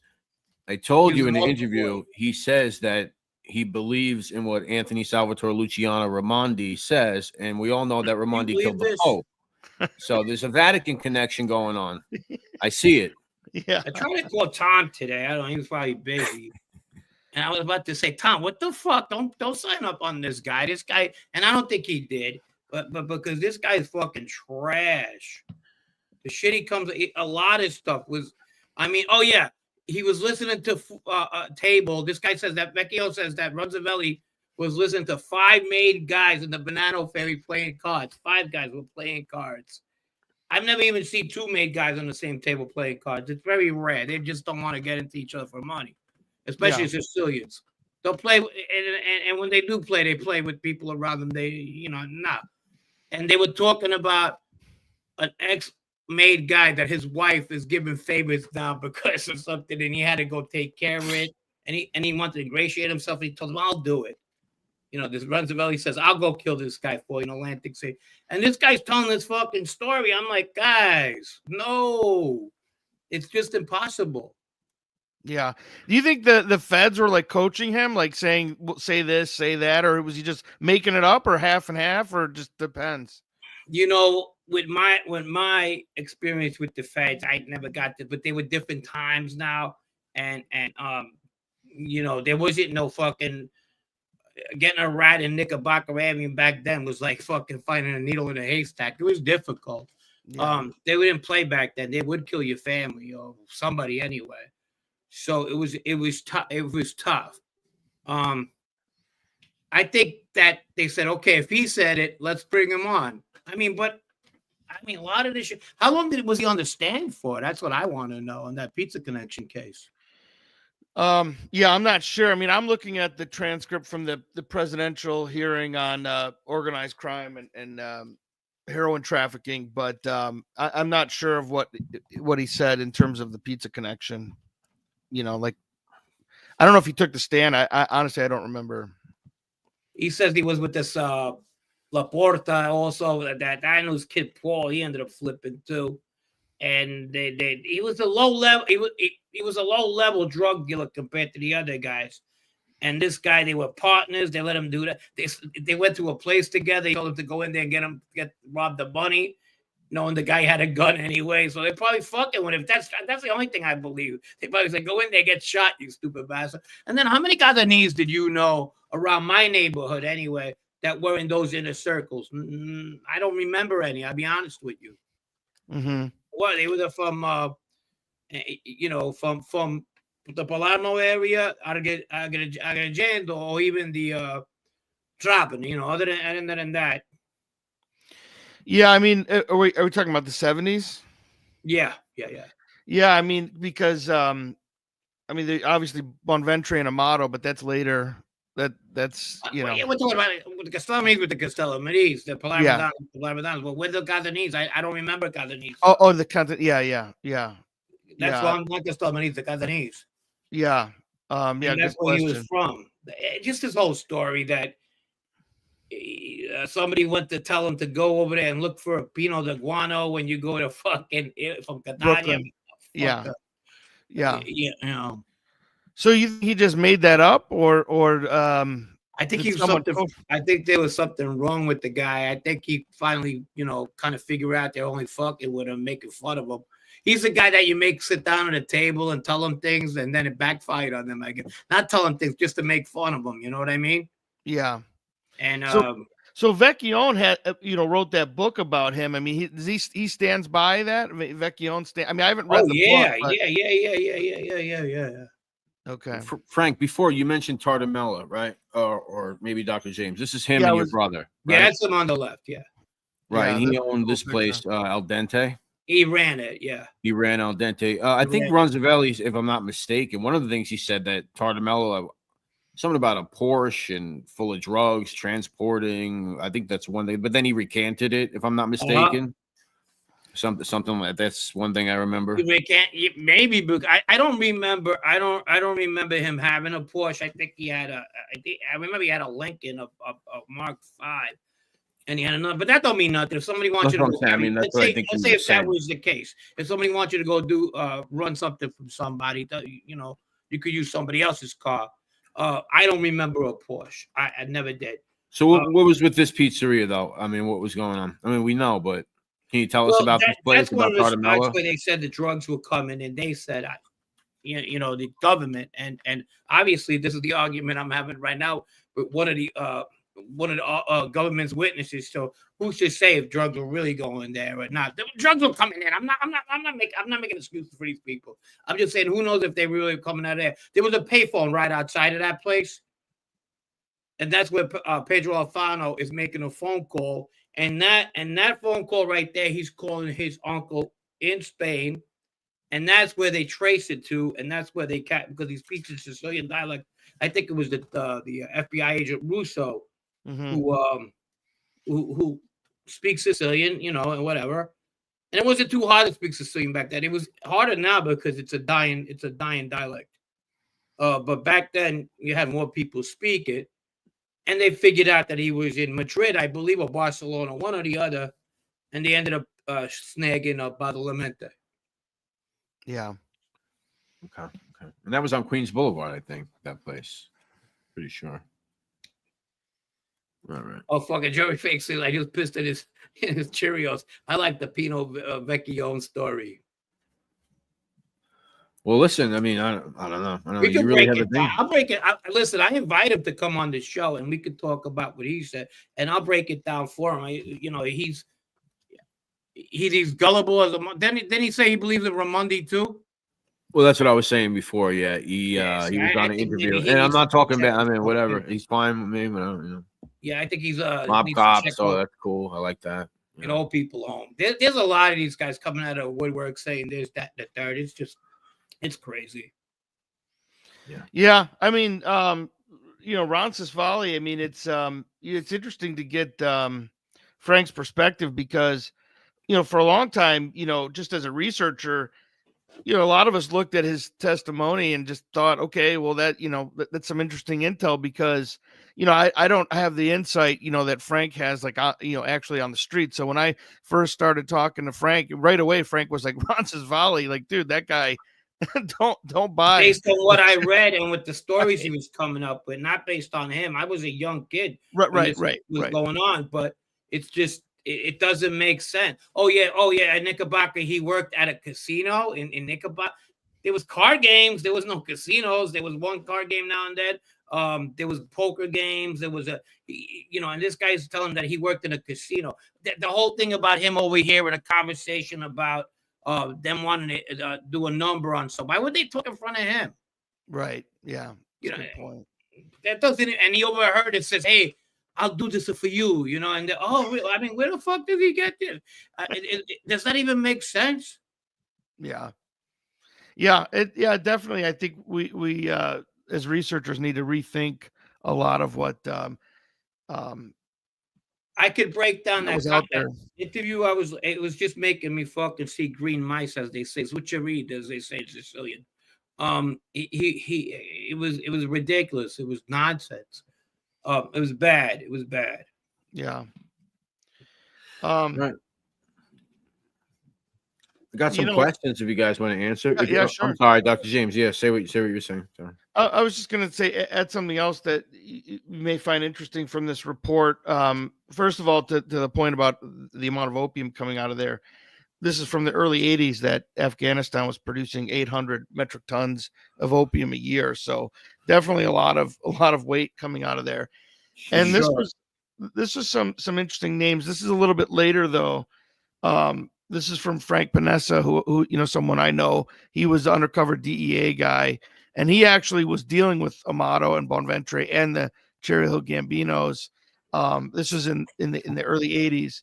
I told you in the interview, he says that he believes in what Anthony Salvatore Luciano Raimondi says, and we all know that Raimondi killed the Pope. So there's a Vatican connection going on. I see it. Yeah. I tried to call Tom today. I don't know. He was probably busy. And I was about to say, Tom, what the fuck? Don't sign up on this guy. This guy, and I don't think he did, but because this guy is fucking trash. The shit he comes, a lot of stuff was, oh yeah. He was listening to Table. This guy says that Vecchio says that Ronzavelli was listening to 5 made guys in the Banana Ferry playing cards. 5 guys were playing cards. I've never even seen 2 made guys on the same table playing cards. It's very rare. They just don't want to get into each other for money, especially Sicilians. They'll play, and when they do play, they play with people around them. And they were talking about an ex-made guy that his wife is giving favors now because of something, and he had to go take care of it, and he wanted to ingratiate himself. And he told him, "I'll do it." This Ronzavelli says, "I'll go kill this guy for Atlantic City," and this guy's telling this fucking story. I'm like, guys, no, it's just impossible. Yeah. Do you think the feds were like coaching him, like saying, say this, say that, or was he just making it up, or half and half, or just depends? With my experience with the feds, I never got this, but they were different times now, and there wasn't no fucking getting a rat in Knickerbocker Avenue back then was like fucking finding a needle in a haystack. It was difficult. Yeah. They wouldn't play back then. They would kill your family or somebody anyway. So it was tough. It was tough. I think that they said, okay, if he said it, let's bring him on. A lot of this shit. How long was he on the stand for? That's what I want to know on that Pizza Connection case. Yeah, I'm not sure. I'm looking at the transcript from the presidential hearing on organized crime and heroin trafficking, but I'm not sure of what he said in terms of the Pizza Connection. I don't know if he took the stand. I honestly, I don't remember. He says he was with this Laporta also. That I know his kid Paul. He ended up flipping too, and he was a low level. He was a low level drug dealer compared to the other guys. And this guy, they were partners. They let him do that. They went to a place together. He told him to go in there and get rob the money, knowing the guy had a gun anyway. So they probably fucking with him. That's the only thing I believe. They probably said, go in there, get shot, you stupid bastard. And then how many Gazanese did you know around my neighborhood anyway that were in those inner circles? I don't remember any. I'll be honest with you. Mm-hmm. Well, they were from, from the Palermo area, Agrigento, or even the Trapani, you know, other than that. Yeah, I mean, are we talking about the 70s? Yeah. Yeah, I mean, because I mean, they obviously Bonventre and Amato, but that's later. That's you know. Yeah, we're talking about with the Castellamese, the Yeah. Palermo, but with the Catanese, I don't remember Catanese. Oh, the content. Yeah. That's not Castellamese, the Catanese. Yeah. Yeah. And Good that's where he was question. from. Just this whole story that somebody went to tell him to go over there and look for a Pinot de Guano when you go to fucking from Catania. Brooklyn. Yeah. You know. So he just made that up, or I think did he was someone something. I think there was something wrong with the guy. I think he finally, you know, kind of figured out they're only fucking with him, making fun of him. He's the guy that you make sit down at a table and tell him things, and then it backfired on them. I guess not tell him things just to make fun of him. You know what I mean? Yeah. And so Vecchione had, wrote that book about him. I mean, he stands by that. Vecchione I mean, I haven't read the book. But... Yeah. Okay. Frank, before you mentioned Tartamella, right? Or maybe Dr. James. This is him and your brother. Right? Yeah, that's him on the left. Yeah. Right. Yeah, and he owned this place, Al Dente. He ran it. Yeah. He ran Al Dente. I think Ronzavelli, if I'm not mistaken, one of the things he said that Tartamella, something about a Porsche and full of drugs, transporting. I think that's one thing. But then he recanted it, if I'm not mistaken. Something like that's one thing I remember. Maybe I don't remember. I don't remember him having a Porsche. I think he had I remember he had a Lincoln, a Mark V, and he had another. But that don't mean nothing. If somebody wants you to, let's say if that was the case, if somebody wants you to go do run something from somebody, you know, you could use somebody else's car. I don't remember a Porsche. I never did. So what was with this pizzeria though? I mean, what was going on? I mean, we know, but. Can you tell us about this place? That's one of the spots where they said the drugs were coming, and they said, you know, the government, and obviously this is the argument I'm having right now with one of the government's witnesses. So who's to say if drugs are really going there or not? The drugs are coming in. I'm not making excuses for these people. I'm just saying, who knows if they really are coming out of there? There was a payphone right outside of that place, and that's where Pedro Alfano is making a phone call. And that phone call right there, he's calling his uncle in Spain, and that's where they trace it to, and that's where they because he speaks in Sicilian dialect. I think it was the FBI agent Russo who speaks Sicilian, you know, and whatever. And it wasn't too hard to speak Sicilian back then. It was harder now because it's a dying dialect. But back then you had more people speak it. And they figured out that he was in Madrid, I believe, or Barcelona, one or the other, and they ended up snagging Badalamenti. Yeah. Okay. And that was on Queens Boulevard, I think, that place. Pretty sure. All right. Oh, fucking Jerry Fake says I just pissed at his Cheerios. I like the Pinot Vecchione story. Well, listen, I mean, I don't know. We can break it. I'll break it. Listen, I invite him to come on the show, and we could talk about what he said, and I'll break it down for him. You know, he's gullible as a. Didn't he say he believes in Raimondi too? Well, that's what I was saying before. Yeah, he was on an interview, and I'm not talking about. I mean, whatever. He's fine with me, but I don't, you know. Yeah, I think he's mob cops. So that's cool. I like that. And old people home. There's a lot of these guys coming out of woodwork saying there's that, the third. It's just. It's crazy. Yeah. I mean, you know, Roncesvalles, I mean, it's interesting to get Frank's perspective because, you know, for a long time, you know, just as a researcher, you know, a lot of us looked at his testimony and just thought, okay, well, that, you know, that's some interesting intel because, you know, I don't have the insight, you know, that Frank has, like, you know, actually on the street. So when I first started talking to Frank, right away, Frank was like, Roncesvalles, like, dude, that guy, don't buy. Based on what I read and with the stories he was coming up with, not based on him. I was a young kid. Right. Going on, but it's just it doesn't make sense. Oh yeah. In Knickerbocker, he worked at a casino in Knickerbocker. There was card games. There was no casinos. There was one card game now and then. There was poker games. There was and this guy's telling that he worked in a casino. The whole thing about him over here in a conversation about them wanting to do a number on something. Why would they talk in front of him? Right. Yeah. You know, Good point. that doesn't. And he overheard it says, "Hey, I'll do this for you." You know, and I mean, where the fuck did he get this? Does that even make sense? Yeah. Yeah. Yeah. Definitely. I think we as researchers need to rethink a lot of what um, I could break down that that, was out that there. interview. It was just making me fucking see green mice, as they say. Switcheroo, as they say in Sicilian. It was ridiculous. It was nonsense. It was bad. It was bad. Yeah. Right. I got some You know, questions if you guys want to answer. yeah, I'm sure. sorry, Dr. James. Yeah, say what you're saying. Sorry. I was just going to say, add something else that you may find interesting from this report. First of all, to the point about the amount of opium coming out of there, this is from the early 80s that Afghanistan was producing 800 metric tons of opium a year. So definitely a lot of weight coming out of there. And Sure. this was some interesting names. This is a little bit later though. This is from Frank Panessa, who someone I know. He was the undercover DEA guy, and he actually was dealing with Amato and Bonventre and the Cherry Hill Gambinos. This was in the early 80s.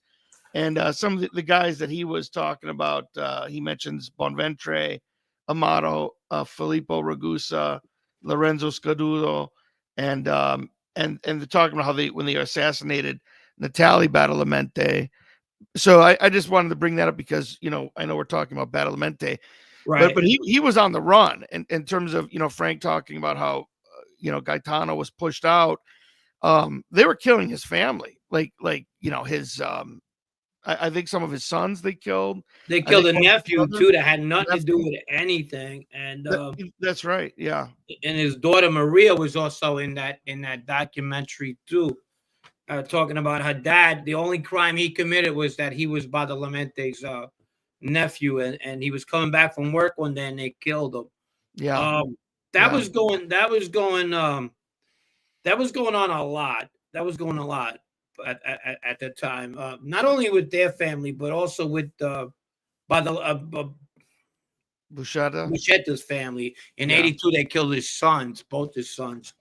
And some of the guys that he was talking about, he mentions Bonventre, Amato, Filippo Ragusa, Lorenzo Scaduto, and they're talking about how when they assassinated Natale Badalamenti. So I just wanted to bring that up because I know we're talking about Badalamenti, Right. but he was on the run. And in terms of Frank talking about how Gaetano was pushed out, they were killing his family, like his I think some of his sons they killed. They I killed think a one of his nephew brothers- too that had nothing to do nephew. with anything, and That's right. Yeah. his daughter Maria was also in that documentary too, talking about her dad. The only crime he committed was that he was Badalamente's nephew, and he was coming back from work one day and they killed him. Yeah. That Yeah. was going on a lot. That was going a lot at the time. Not only with their family, but also with Buccetta's family. In Yeah. '82, they killed his sons, both his sons.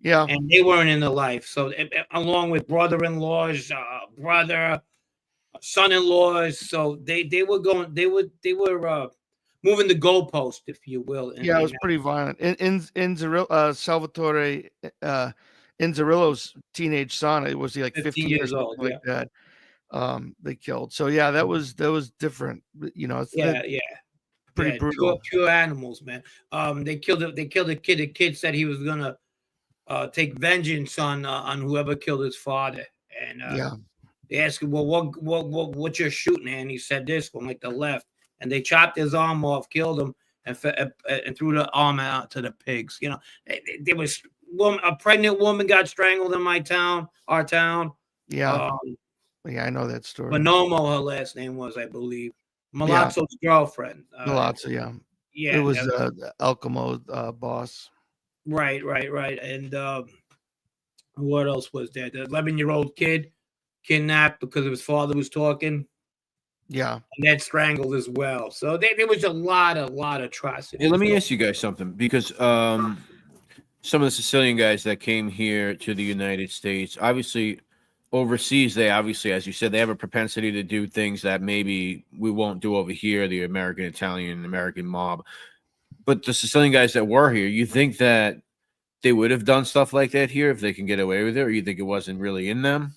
Yeah. And they weren't in the life. So along with brother-in-laws, brother, son-in-laws, so they were moving the goalpost, if you will. Yeah, it was pretty violent. Salvatore Inzerillo's teenage son, was he like 15 years or old, something like that? They killed. So yeah, that was different. It's pretty brutal. Pure animals, man. They killed the kid. The kid said he was gonna take vengeance on whoever killed his father. And Yeah. they asked him, well, what's your shooting hand? He said this one, like the left. And they chopped his arm off, killed him, and threw the arm out to the pigs. There was a pregnant woman got strangled in our town. Yeah. Yeah, I know that story. Bonomo, her last name was, I believe. Malazzo's girlfriend. Malazzo, yeah. Yeah. It was Alcamo boss. Right. And what else was there? The 11-year-old kid kidnapped because his father was talking. Yeah. And that strangled as well. So there was a lot of atrocities. Hey, let me ask you guys something, because some of the Sicilian guys that came here to the United States, obviously overseas, they obviously, as you said, they have a propensity to do things that maybe we won't do over here, the American, Italian, American mob. But the Sicilian guys that were here, you think that they would have done stuff like that here if they can get away with it, or you think it wasn't really in them?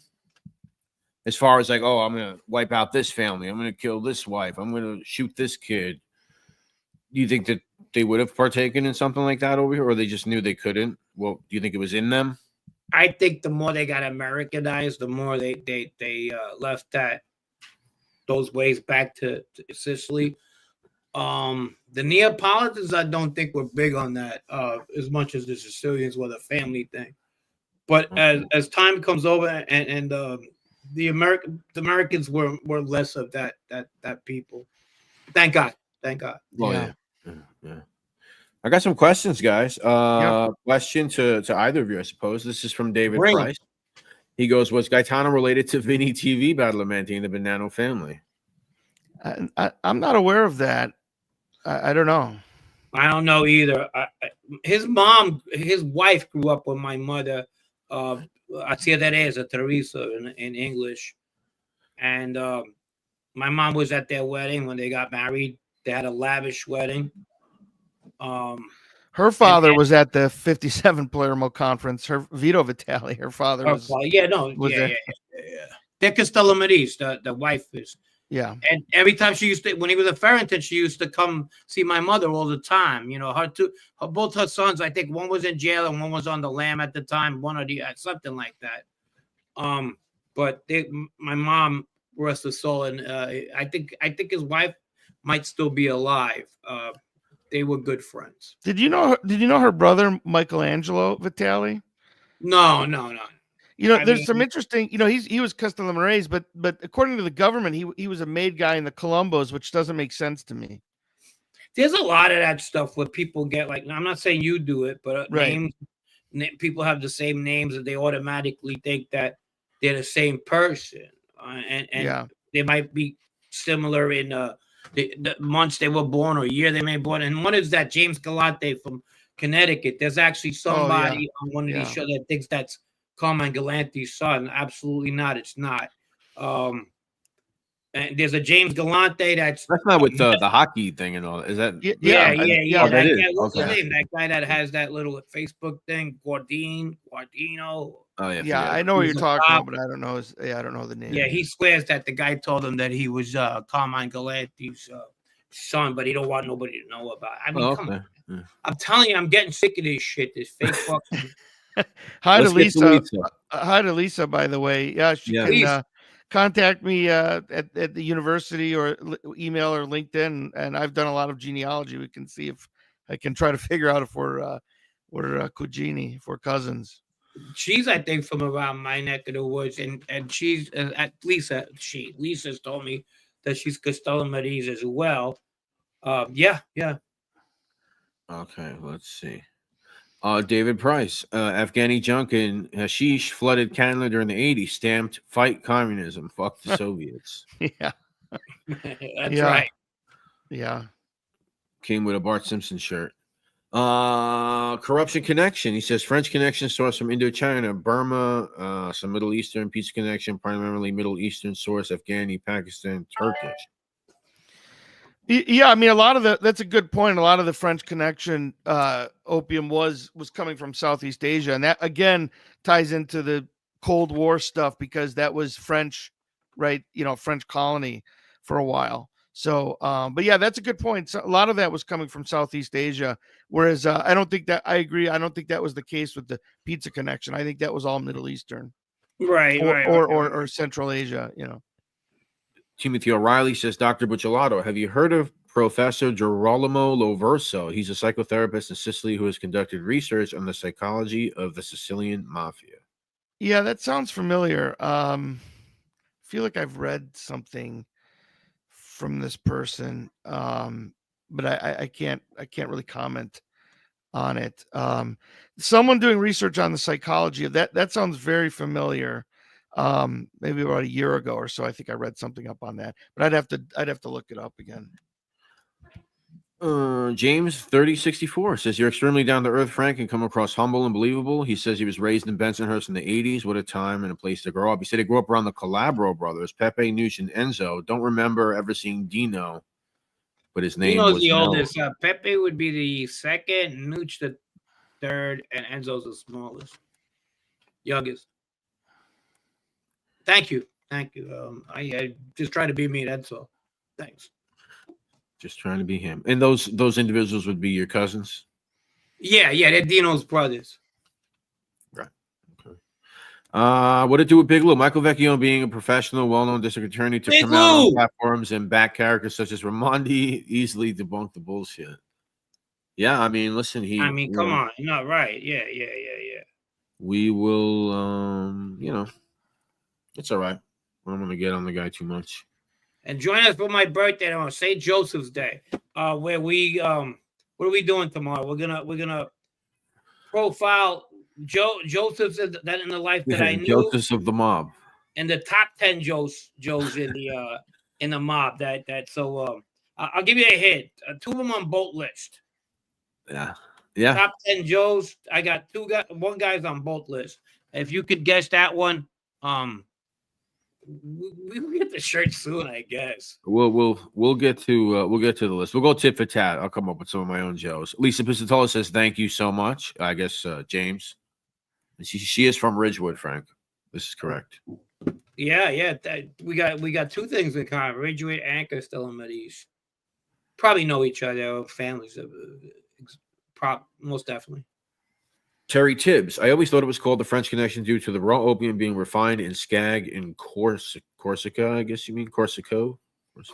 As far as like, oh, I'm going to wipe out this family, I'm going to kill this wife, I'm going to shoot this kid. Do you think that they would have partaken in something like that over here, or they just knew they couldn't? Well, do you think it was in them? I think the more they got Americanized, the more they left those ways back to Sicily. The Neapolitans, I don't think were big on that as much as the Sicilians were, the family thing. But as time comes over, and the Americans were less of that people. Thank God. Well, yeah. I got some questions, guys. Question to either of you, I suppose. This is from David Price. He goes, was Gaetano related to Vinny TV Badalamenti and the Bonanno family? I'm not aware of that. I don't know. I don't know either. His wife grew up with my mother. Hacía Teresa, Teresa in English. And my mom was at their wedding when they got married. They had a lavish wedding. Her father was at the 57 Palermo conference. Her Vito Vitale, her father was there. They're Castello Maris, the wife is. Yeah. And every time she used to, when he was at Farrington, she used to come see my mother all the time. You know, both her sons, I think one was in jail and one was on the lam at the time, one or the something like that. But my mom, rest her soul, and I think his wife might still be alive. They were good friends. Did you know her brother Michelangelo Vitale? No. You know, there's some interesting. You know, he was Castello Maris, but according to the government, he was a made guy in the Colombos, which doesn't make sense to me. There's a lot of that stuff where people get like. I'm not saying you do it, but names. People have the same names, and they automatically think that they're the same person, and they might be similar in the months they were born or year they may be born. And one is that James Galante from Connecticut. There's actually somebody on one of these shows that thinks that's Carmine Galante's son. Absolutely not. It's not. And there's a James Galante that's not with the hockey thing and all. Is that? Yeah. Oh, that guy, what's his name? That guy that has that little Facebook thing, Guardino. Oh yeah. Yeah, I know what you're talking about, but I don't know. I don't know the name. Yeah, he swears that the guy told him that he was Carmine Galante's son, but he don't want nobody to know about it. I mean, come on. Yeah. I'm telling you, I'm getting sick of this shit. This fake fucking. Hi to Lisa. Hi to Lisa, by the way. Yeah, she can contact me at the university or email or LinkedIn, and I've done a lot of genealogy. We can see if I can try to figure out if we're cugini, if we're cousins. She's, I think, from around my neck of the woods, and she's at Lisa's told me that she's Castello Maris as well. Yeah. Okay, let's see. David Price, Afghani junk and hashish flooded Canada during the 80s, stamped fight communism, fuck the Soviets. Yeah. That's right. Yeah. Came with a Bart Simpson shirt. Corruption connection. He says French connection source from Indochina, Burma, some Middle Eastern pizza connection, primarily Middle Eastern source, Afghani, Pakistan, Turkish. Yeah, I mean, that's a good point. A lot of the French connection opium was coming from Southeast Asia, and that again ties into the Cold War stuff because that was French, right? You know, French colony for a while. So, but yeah, that's a good point. So a lot of that was coming from Southeast Asia, whereas I agree. I don't think that was the case with the pizza connection. I think that was all Middle Eastern, right, or Central Asia. You know. Timothy O'Reilly says, Dr. Buccellato, have you heard of Professor Girolamo Loverso? He's a psychotherapist in Sicily who has conducted research on the psychology of the Sicilian mafia. Yeah, that sounds familiar. I feel like I've read something from this person, but I can't really comment on it. Someone doing research on the psychology of that sounds very familiar. Maybe about a year ago or so, I think I read something up on that, but I'd have to look it up again. James 3064 says you're extremely down to earth, Frank, and come across humble and believable. He says he was raised in Bensonhurst in the 80s. What a time and a place to grow up. He said he grew up around the Calabro brothers, Pepe, Nucci, and Enzo. Don't remember ever seeing Dino, but his name was the oldest. Pepe would be the second, Nucci the third, and Enzo's the smallest, youngest. Thank you. I just try to be me. That's all. Thanks. Just trying to be him. And those individuals would be your cousins? Yeah, they're Dino's brothers. Right. Okay. What to do with Big Lou? Michael Vecchione being a professional, well-known district attorney to come out on platforms and back characters such as Ramondi easily debunk the bullshit. Yeah, I mean, listen, come on. No, right. Yeah. We will, it's all right. I don't want to get on the guy too much. And join us for my birthday on St. Joseph's Day, where we what are we doing tomorrow? We're gonna profile Joseph's that in the life that I knew. Josephs of the mob. And the top 10 Joes in the mob. So I'll give you a hint. Two of them on boat list. Yeah. Top 10 Joes. I got one guy's on both lists. If you could guess that one, we'll get the shirt soon, I guess. We'll get to the list. We'll go tit for tat. I'll come up with some of my own Joes. Lisa Piscatola says thank you so much. I guess James. She is from Ridgewood, Frank. This is correct. Yeah. We got two things in common. Ridgewood and Castello Medis. Probably know each other. Families, most definitely. Terry Tibbs. I always thought it was called the French Connection due to the raw opium being refined in Skag in Corsica. I guess you mean Corsico.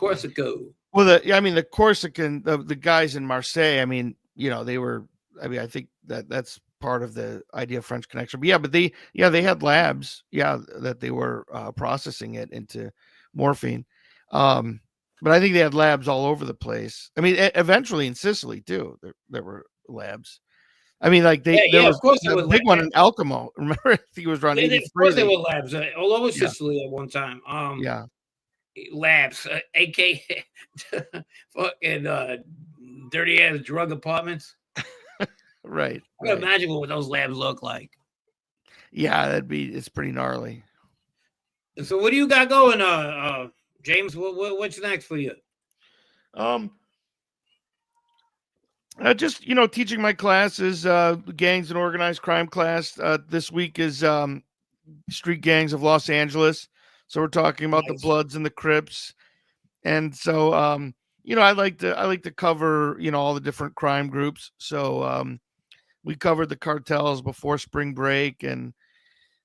Well, the Corsican, the guys in Marseille. I mean, they were. I mean, I think that's part of the idea of French Connection. But they had labs. That they were processing it into morphine. But I think they had labs all over the place. I mean, eventually in Sicily too, there were labs. I mean, like there was of course a big one in Alcamo. Remember, I think it was around 83. Of course, there were labs all over Sicily at one time. Labs, aka fucking dirty ass drug apartments. Right. I can imagine what those labs look like. Yeah, it's pretty gnarly. So, what do you got going, James? What's next for you? Just teaching my classes, gangs and organized crime class. This week is street gangs of Los Angeles. So we're talking about the Bloods and the Crips, and so I like to cover all the different crime groups. So we covered the cartels before spring break, and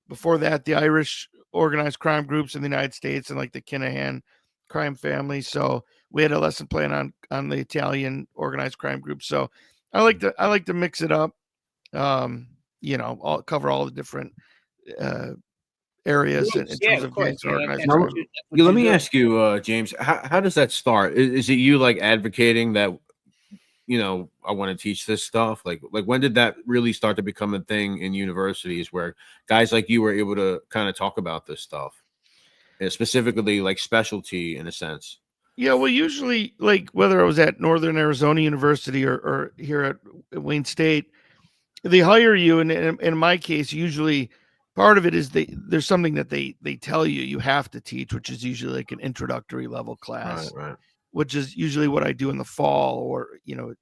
before that the Irish organized crime groups in the United States and like the Kinahan crime family. So we had a lesson plan on the Italian organized crime group. So I like to mix it up. Cover all the different areas in terms of gangs and organized crime. Let me ask you, James, how does that start? Is it you like advocating that I want to teach this stuff? Like when did that really start to become a thing in universities where guys like you were able to kind of talk about this stuff? Specifically like specialty in a sense. Yeah, well, usually like whether I was at Northern Arizona University or here at Wayne State, they hire you, and in my case, usually part of it is there's something that they tell you have to teach, which is usually like an introductory level class, right. Which is usually what I do in the fall, or it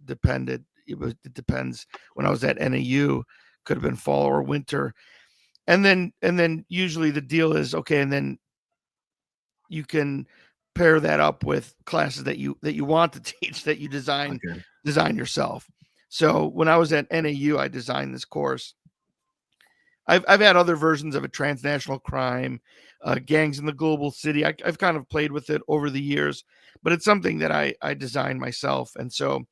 depends. When I was at NAU, could have been fall or winter, and then usually the deal is okay, and then you can pair that up with classes that you want to teach, that you design yourself. So when I was at NAU, I designed this course. I've had other versions of a transnational crime, gangs in the global city. I've kind of played with it over the years, but it's something that I designed myself. And so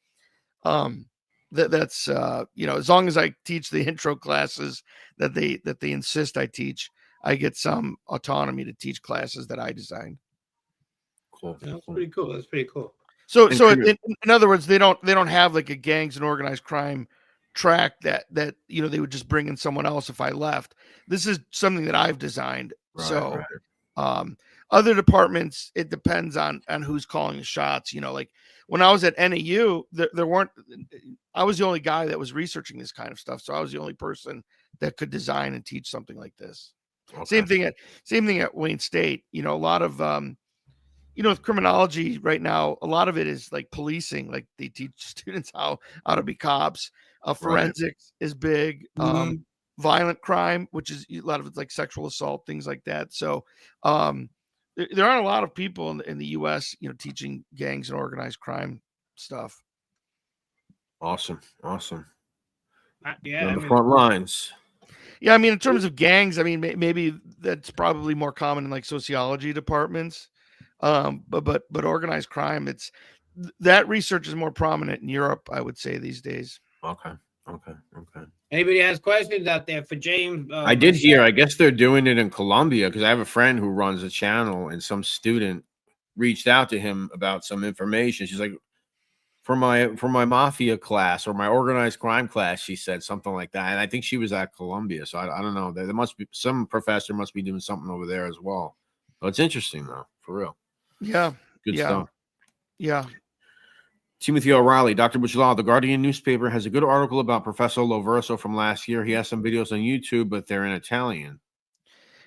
that's as long as I teach the intro classes that they insist I teach, I get some autonomy to teach classes that I designed. Cool. That's pretty cool. That's pretty cool. So in other words, they don't have like a gangs and organized crime track that they would just bring in someone else if I left. This is something that I've designed. Right. Other departments, it depends on who's calling the shots. Like when I was at NAU, I was the only guy that was researching this kind of stuff. So I was the only person that could design and teach something like this. Okay. Same thing at Wayne State. A lot of with criminology right now, a lot of it is like policing. Like they teach students how to be cops. Forensics is big. Violent crime, which is a lot of it's like sexual assault, things like that. So there aren't a lot of people in the U.S. teaching gangs and organized crime stuff. Awesome. Yeah, on the front lines. Yeah, I mean, in terms of gangs, I mean, maybe that's probably more common in like sociology departments. But organized crime, that research is more prominent in Europe, I would say, these days. Okay. Anybody has questions out there for James? I did hear, I guess they're doing it in Colombia, because I have a friend who runs a channel, and some student reached out to him about some information. She's like, for my Mafia class or my organized crime class, she said something like that. And I think she was at Columbia. So I don't know. There must be some professor must be doing something over there as well. But it's interesting though, for real. Yeah. Good stuff. Yeah. Timothy O'Reilly, Dr. Buccellato, the Guardian newspaper has a good article about Professor Loverso from last year. He has some videos on YouTube, but they're in Italian.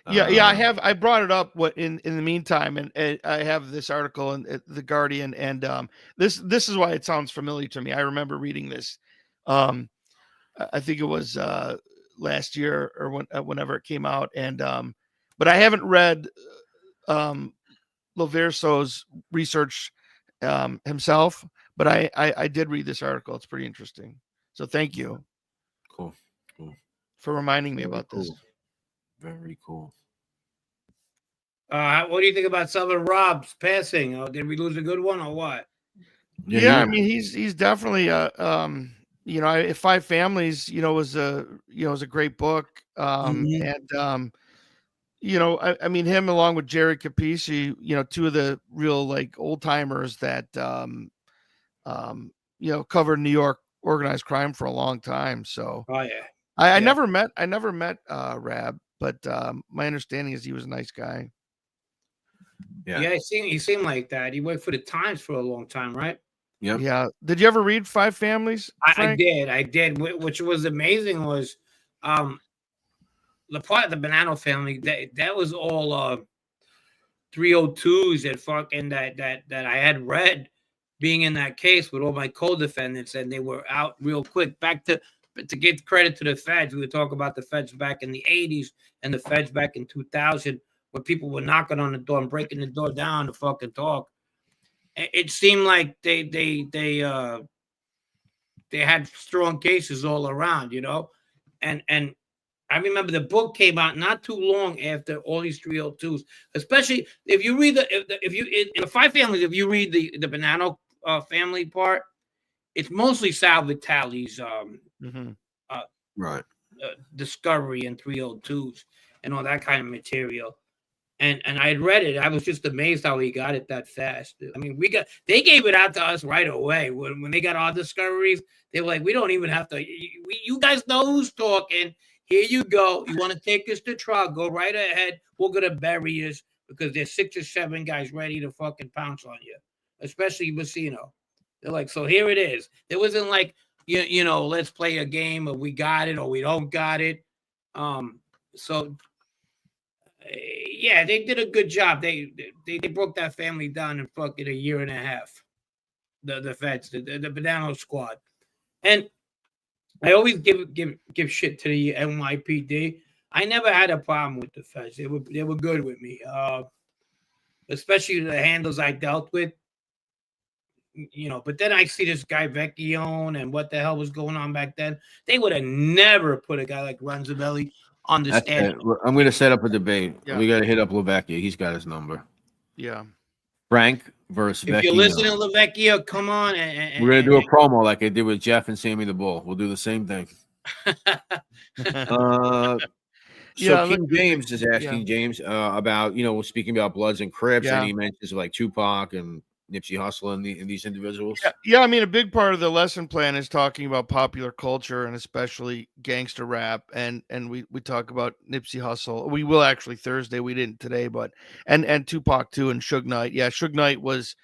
Yeah, I brought it up in the meantime, and I have this article in the Guardian, and this is why it sounds familiar to me. I remember reading this. I think it was last year or whenever it came out, and but I haven't read Loverso's research himself, but I did read this article. It's pretty interesting. So thank you. Cool. For reminding me about this. Very cool. What do you think about Southern Rob's passing? Did we lose a good one or what? Yeah, I mean he's definitely Five Families, was a great book. And I mean him along with Jerry Capici, two of the real like old timers that covered New York organized crime for a long time. So I never met Rab, but my understanding is he was a nice guy. Yeah, he seemed like that. He worked for the Times for a long time, right? Yep. Yeah. Did you ever read Five Families? I did. Which was amazing was the part of the Bonanno family that was all 302s that I had read being in that case with all my co-defendants, and they were out real quick. Back to give credit to the feds. We would talk about the feds back in the 80s and the feds back in 2000, where people were knocking on the door and breaking the door down to fucking talk. It seemed like they had strong cases all around, and I remember the book came out not too long after all these 302s, especially if you read in the Five Families, if you read the Bonanno family part, it's mostly Sal Vitale's discovery and 302s and all that kind of material. And I had read it. I was just amazed how he got it that fast. I mean, they gave it out to us right away. When they got our discoveries, they were like, we don't even have to, you guys know who's talking. Here you go. You want to take us to trial? Go right ahead. We're going to bury you because there's 6 or 7 guys ready to fucking pounce on you, especially Bassino. They're like, so here it is. There wasn't like, let's play a game of we got it or we don't got it. Yeah, they did a good job. They broke that family down in fucking a year and a half. The feds, the Bonanno squad, and I always give shit to the NYPD. I never had a problem with the feds. They were good with me, especially the handles I dealt with. But then I see this guy Vecchione and what the hell was going on back then. They would have never put a guy like Ronzavelli on the stand. I'm going to set up a debate. Yeah. We got to hit up Lavecchia. He's got his number. Yeah. Frank versus Vecchio. If you're listening to Lavecchia, come on. We're going to do a promo like I did with Jeff and Sammy the Bull. We'll do the same thing. King James is asking James about, speaking about Bloods and Crips, and he mentions like Tupac and Nipsey Hussle and these individuals. Yeah, I mean, a big part of the lesson plan is talking about popular culture and especially gangster rap, and we talk about Nipsey Hussle. We will actually Thursday. We didn't today, but and Tupac too, and Suge Knight. Yeah, Suge Knight was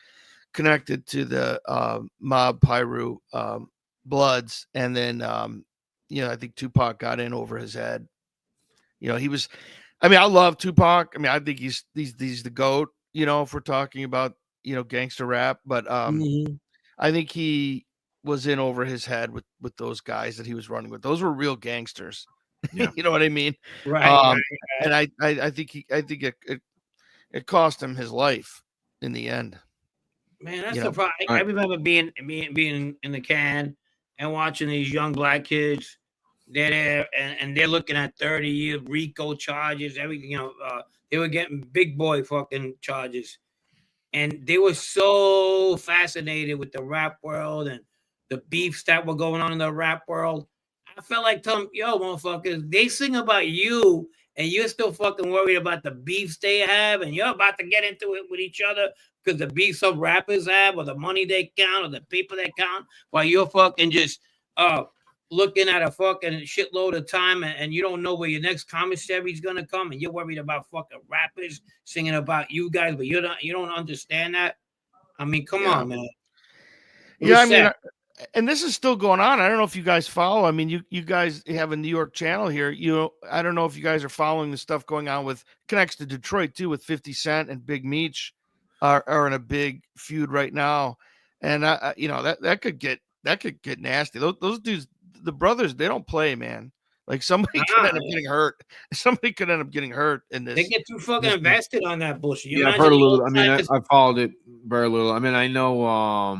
connected to the Mob Piru Bloods, and then I think Tupac got in over his head. He was. I mean, I love Tupac. I mean, I think he's the GOAT. If we're talking about gangster rap, but I think he was in over his head with those guys that he was running with. Those were real gangsters. Yeah. You know what I mean? Right. And I think it cost him his life in the end. Man, that's the problem. I remember being in the can and watching these young black kids. They're there and they're looking at 30-year RICO charges, everything. They were getting big boy fucking charges. And they were so fascinated with the rap world and the beefs that were going on in the rap world. I felt like telling them, yo, motherfuckers, they sing about you and you're still fucking worried about the beefs they have and you're about to get into it with each other because the beef some rappers have or the money they count or the people they count while you're fucking just looking at a fucking shitload of time and you don't know where your next commissary is gonna come and you're worried about fucking rappers singing about you guys, but you don't understand that. I mean, come on, man. Yeah, I mean, and this is still going on. I don't know if you guys follow. I mean, you guys have a New York channel here. I don't know if you guys are following the stuff going on with connects to Detroit too, with 50 Cent and Big Meech are in a big feud right now, and that could get nasty. Those dudes, the brothers, they don't play, man. Like somebody could end up getting hurt. Somebody could end up getting hurt in this. They get too fucking invested on that bullshit. Yeah, I've heard a little. I mean, I followed it very little. I mean, I know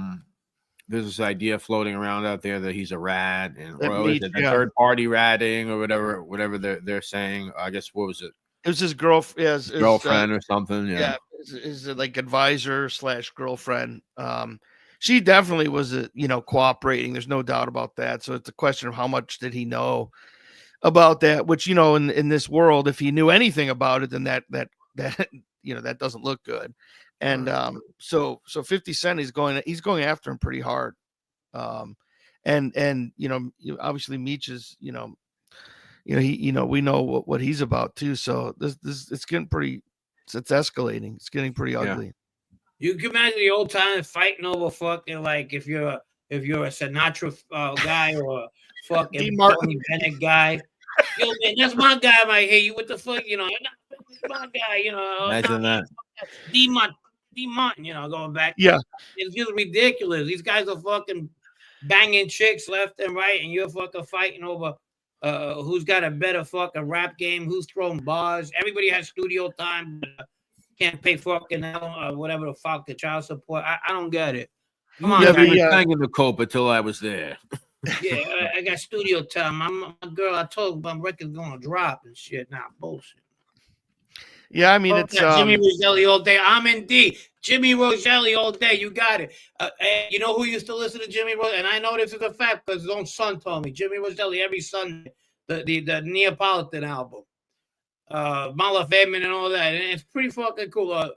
there's this idea floating around out there that he's a rat and third party ratting or whatever they're saying. I guess what was it? It was his girlfriend or something. Yeah, his like advisor / girlfriend. She definitely was cooperating. There's no doubt about that. So it's a question of how much did he know about that, which, in this world, if he knew anything about it, then that that doesn't look good. And so 50 Cent, he's going after him pretty hard. And obviously Meech is, we know what he's about too. So this it's getting it's escalating. It's getting pretty ugly. You can imagine the old time fighting over fucking, like, if you're a Sinatra guy or a fucking Tony Bennett guy. Yo, man, that's my guy right here. You what the fuck, that's my guy, Imagine that. D-Martin, going back. Yeah. It's just ridiculous. These guys are fucking banging chicks left and right, and you're fucking fighting over who's got a better fucking rap game, who's throwing bars. Everybody has studio time, but can't pay fucking whatever the fuck, the child support. I don't get it. Come on, I was banging the cope until I was there. Yeah, I got studio time. I'm a girl. I told my record's gonna drop and shit. Nah, bullshit. Yeah, I mean, it's Jimmy Roselli all day. I'm in D. Jimmy Roselli all day. You got it. You know who used to listen to Jimmy Roselli? And I know this is a fact because his own son told me. Jimmy Roselli every Sunday, the Neapolitan album, Mala Fairman and all that. And it's pretty fucking cool.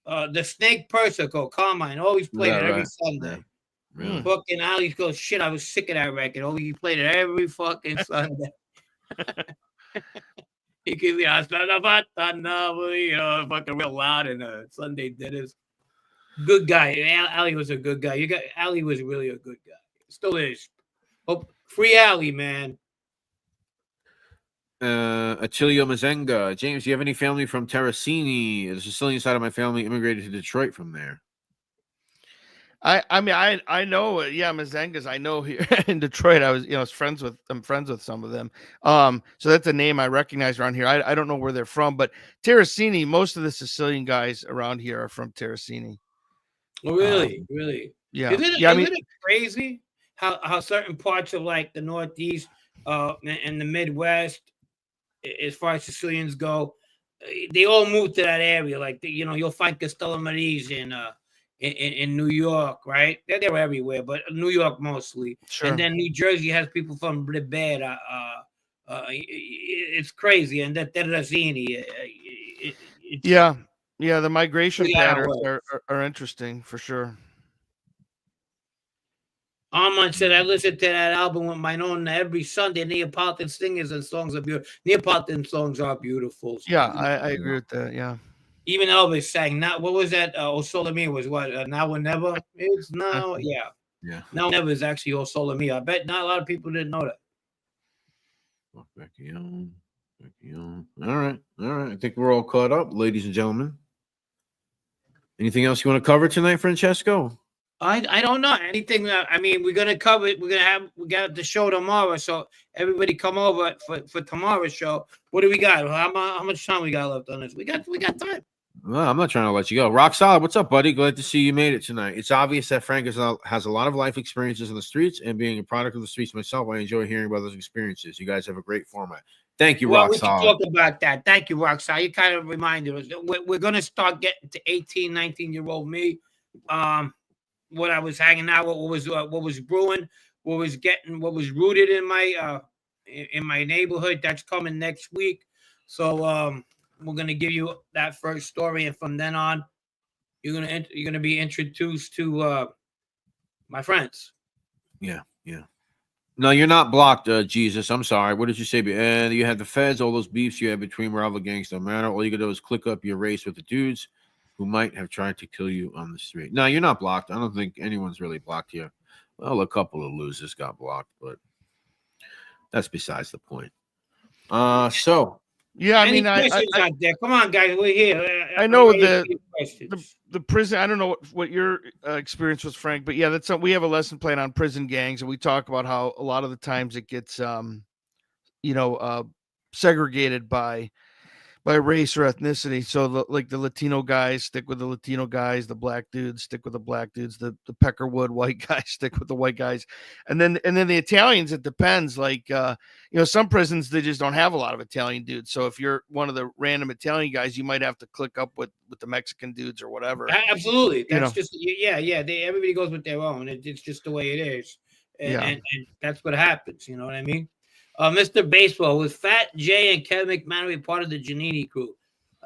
The Snake Persico, Carmine, always played it every Sunday. Yeah. Really? Fucking Ali goes, shit, I was sick of that record. Oh, he played it every fucking Sunday. He could be fucking real loud in Sunday dinners. Good guy. Ali was a good guy. Ali was really a good guy. Still is. Oh, free Ali, man. Attilio Mazenga. James, do you have any family from Terracini? The Sicilian side of my family immigrated to Detroit from there. I mean, I know, Mazengas. I know here in Detroit. I'm friends with some of them. So that's a name I recognize around here. I don't know where they're from, but Terracini, most of the Sicilian guys around here are from Terracini. Oh, really? Really? Yeah. Isn't it crazy how certain parts of like the Northeast and the Midwest, as far as Sicilians go, they all move to that area. Like, you'll find Castello Marise in New York, right? They're everywhere, but New York mostly. Sure. And then New Jersey has people from Ribera. It's crazy. And that Terracini. Yeah, the migration patterns are interesting for sure. Armand said, I listen to that album with my own every Sunday. Neapolitan singers and songs are beautiful. Neapolitan songs are beautiful. Yeah, I agree with that. Yeah. Even Elvis sang. Now, what was that? O Sole Mio was what? Now or Never? It's now. Yeah. Yeah. Now or Never is actually O Sole Mio. I bet not a lot of people didn't know that. Becky on. All right. I think we're all caught up, ladies and gentlemen. Anything else you want to cover tonight, Francesco? I don't know anything. I mean, we're gonna cover it. We got the show tomorrow, so everybody come over for tomorrow's show. What do we got? How much time we got left on this? We got time. Well, I'm not trying to let you go. Rock Solid, what's up, buddy? Glad to see you made it tonight. It's obvious that Frank has a lot of life experiences in the streets, and being a product of the streets myself, I enjoy hearing about those experiences. You guys have a great format. Thank you, Rock Solid. We can talk about that. Thank you, Rock Solid. You kind of reminded us. We're gonna start getting to 18, 19-year-old me. What I was hanging out with, what was brewing, what was rooted in my neighborhood. That's coming next week. So we're gonna give you that first story, and from then on, you're gonna be introduced to my friends. Yeah. No, you're not blocked, Jesus. I'm sorry. What did you say? You had the feds, all those beefs you had between rival gangs. No matter, all you gotta do is click up your race with the dudes who might have tried to kill you on the street. No, you're not blocked. I don't think anyone's really blocked here. Well, a couple of losers got blocked, but that's besides the point. So yeah, I Any mean, questions out there? Come on, guys, we're here. I know I'm ready for your the questions. prison. I don't know what your experience was, Frank, but yeah, that's something. We have a lesson plan on prison gangs, and we talk about how a lot of the times it gets, segregated by race or ethnicity. So the Latino guys stick with the Latino guys, the black dudes stick with the black dudes, the Peckerwood white guys stick with the white guys, and then the Italians. It depends. Like some prisons they just don't have a lot of Italian dudes. So if you're one of the random Italian guys, you might have to click up with the Mexican dudes or whatever. Absolutely, that's just everybody goes with their own. It's just the way it is, and that's what happens. You know what I mean? Mr. Baseball, was Fat Jay and Kevin McManamy part of the Giannini crew?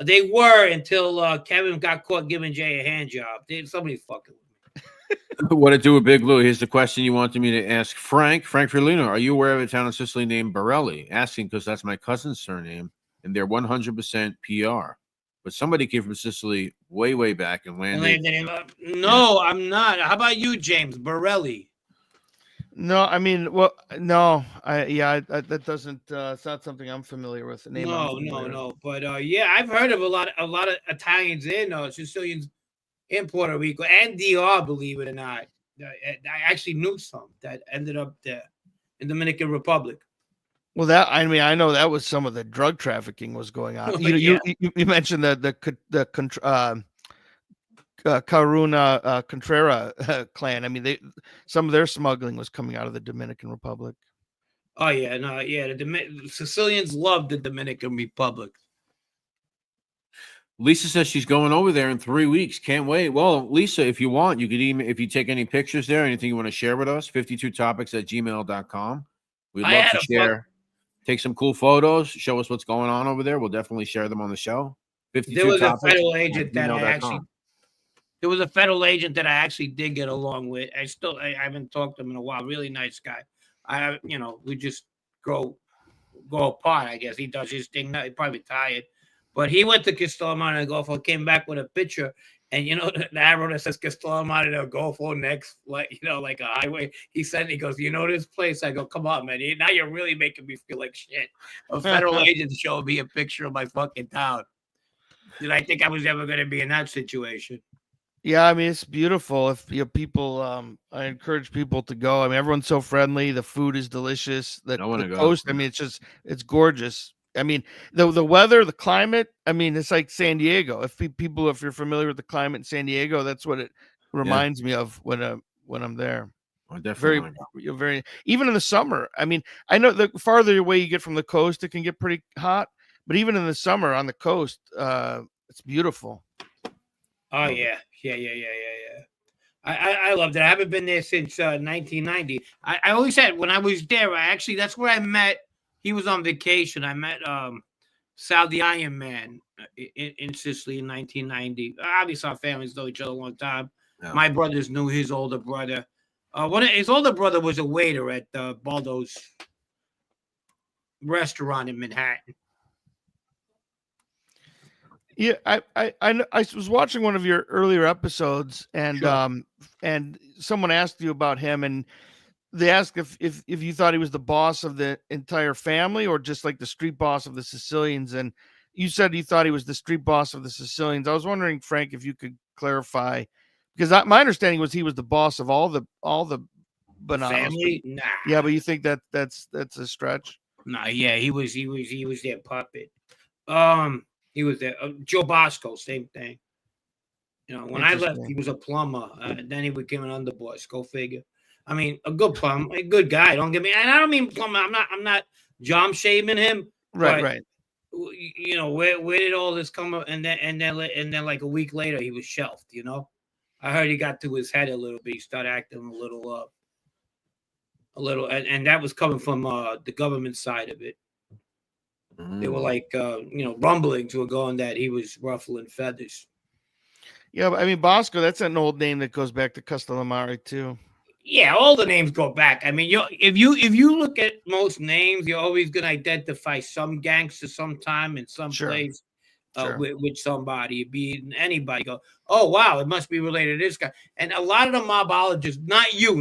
They were until Kevin got caught giving Jay a hand job. Somebody's fucking with me. what to do with Big Lou? Here's the question you wanted me to ask Frank. Frank Ferlino, are you aware of a town in Sicily named Borelli? Asking because that's my cousin's surname, and they're 100% PR. But somebody came from Sicily way, way back and landed. No, I'm not. How about you, James Borelli? No, I mean, well, no, that doesn't. It's not something I'm familiar with. The name No. But I've heard of a lot of Italians in Sicilians in Puerto Rico and DR. Believe it or not, I actually knew some that ended up there in Dominican Republic. Well, I know that was some of the drug trafficking was going on. You mentioned the Caruna Contrera clan. I mean, some of their smuggling was coming out of the Dominican Republic. Oh yeah, no, yeah. The Sicilians love the Dominican Republic. Lisa says she's going over there in 3 weeks. Can't wait. Well, Lisa, if you want, you could email if you take any pictures there, anything you want to share with us, 52topics@gmail.com. We'd love to share. Take some cool photos. Show us what's going on over there. We'll definitely share them on the show. 52 There was topics, a federal agent that I actually. There was a federal agent that I actually did get along with. I haven't talked to him in a while. Really nice guy. We just go apart. I guess he does his thing now. He's probably tired, but he went to Castellamare Golfo, came back with a picture, and the arrow that says Castellamare Golfo next, like a highway. He goes, this place? I go, come on, man. Now you're really making me feel like shit. A federal agent showed me a picture of my fucking town. Did I think I was ever going to be in that situation? Yeah, I mean, it's beautiful. If people, I encourage people to go. I mean, everyone's so friendly. The food is delicious. The coast, I mean, it's gorgeous. I mean, the weather, the climate. I mean, it's like San Diego. If you're familiar with the climate in San Diego, that's what it reminds me of when I'm there. Oh, definitely. Very even in the summer. I mean, I know the farther away you get from the coast, it can get pretty hot. But even in the summer on the coast, it's beautiful. Oh yeah. I loved it. I haven't been there since 1990. I always said when I was there, that's where I met. He was on vacation. I met Sal the Iron Man in Sicily in 1990. Obviously, our families know each other a long time. Yeah. My brothers knew his older brother. His older brother was a waiter at Baldo's restaurant in Manhattan. Yeah, I was watching one of your earlier episodes, and and someone asked you about him, and they asked if you thought he was the boss of the entire family or just like the street boss of the Sicilians, and you said you thought he was the street boss of the Sicilians. I was wondering, Frank, if you could clarify, because my understanding was he was the boss of all the Bonanos. Family? Nah. Yeah, but you think that's a stretch? Nah, yeah, he was their puppet. He was there. Joe Bosco, same thing. When I left, he was a plumber. Then he became an underboss. Go figure. I mean, a good plumber, a good guy. Don't get me. And I don't mean plumber. I'm not John shaming him. Right. Where did all this come up? And then like a week later, he was shelved. I heard he got to his head a little bit. He started acting a little, and that was coming from the government side of it. They were like, rumblings were going that he was ruffling feathers. Yeah, but I mean, Bosco, that's an old name that goes back to Castellamare too. Yeah, all the names go back. I mean, if you look at most names, you're always going to identify some gangster sometime in some place. Sure. with somebody, be anybody. Go, oh wow, it must be related to this guy. And a lot of the mobologists, not you.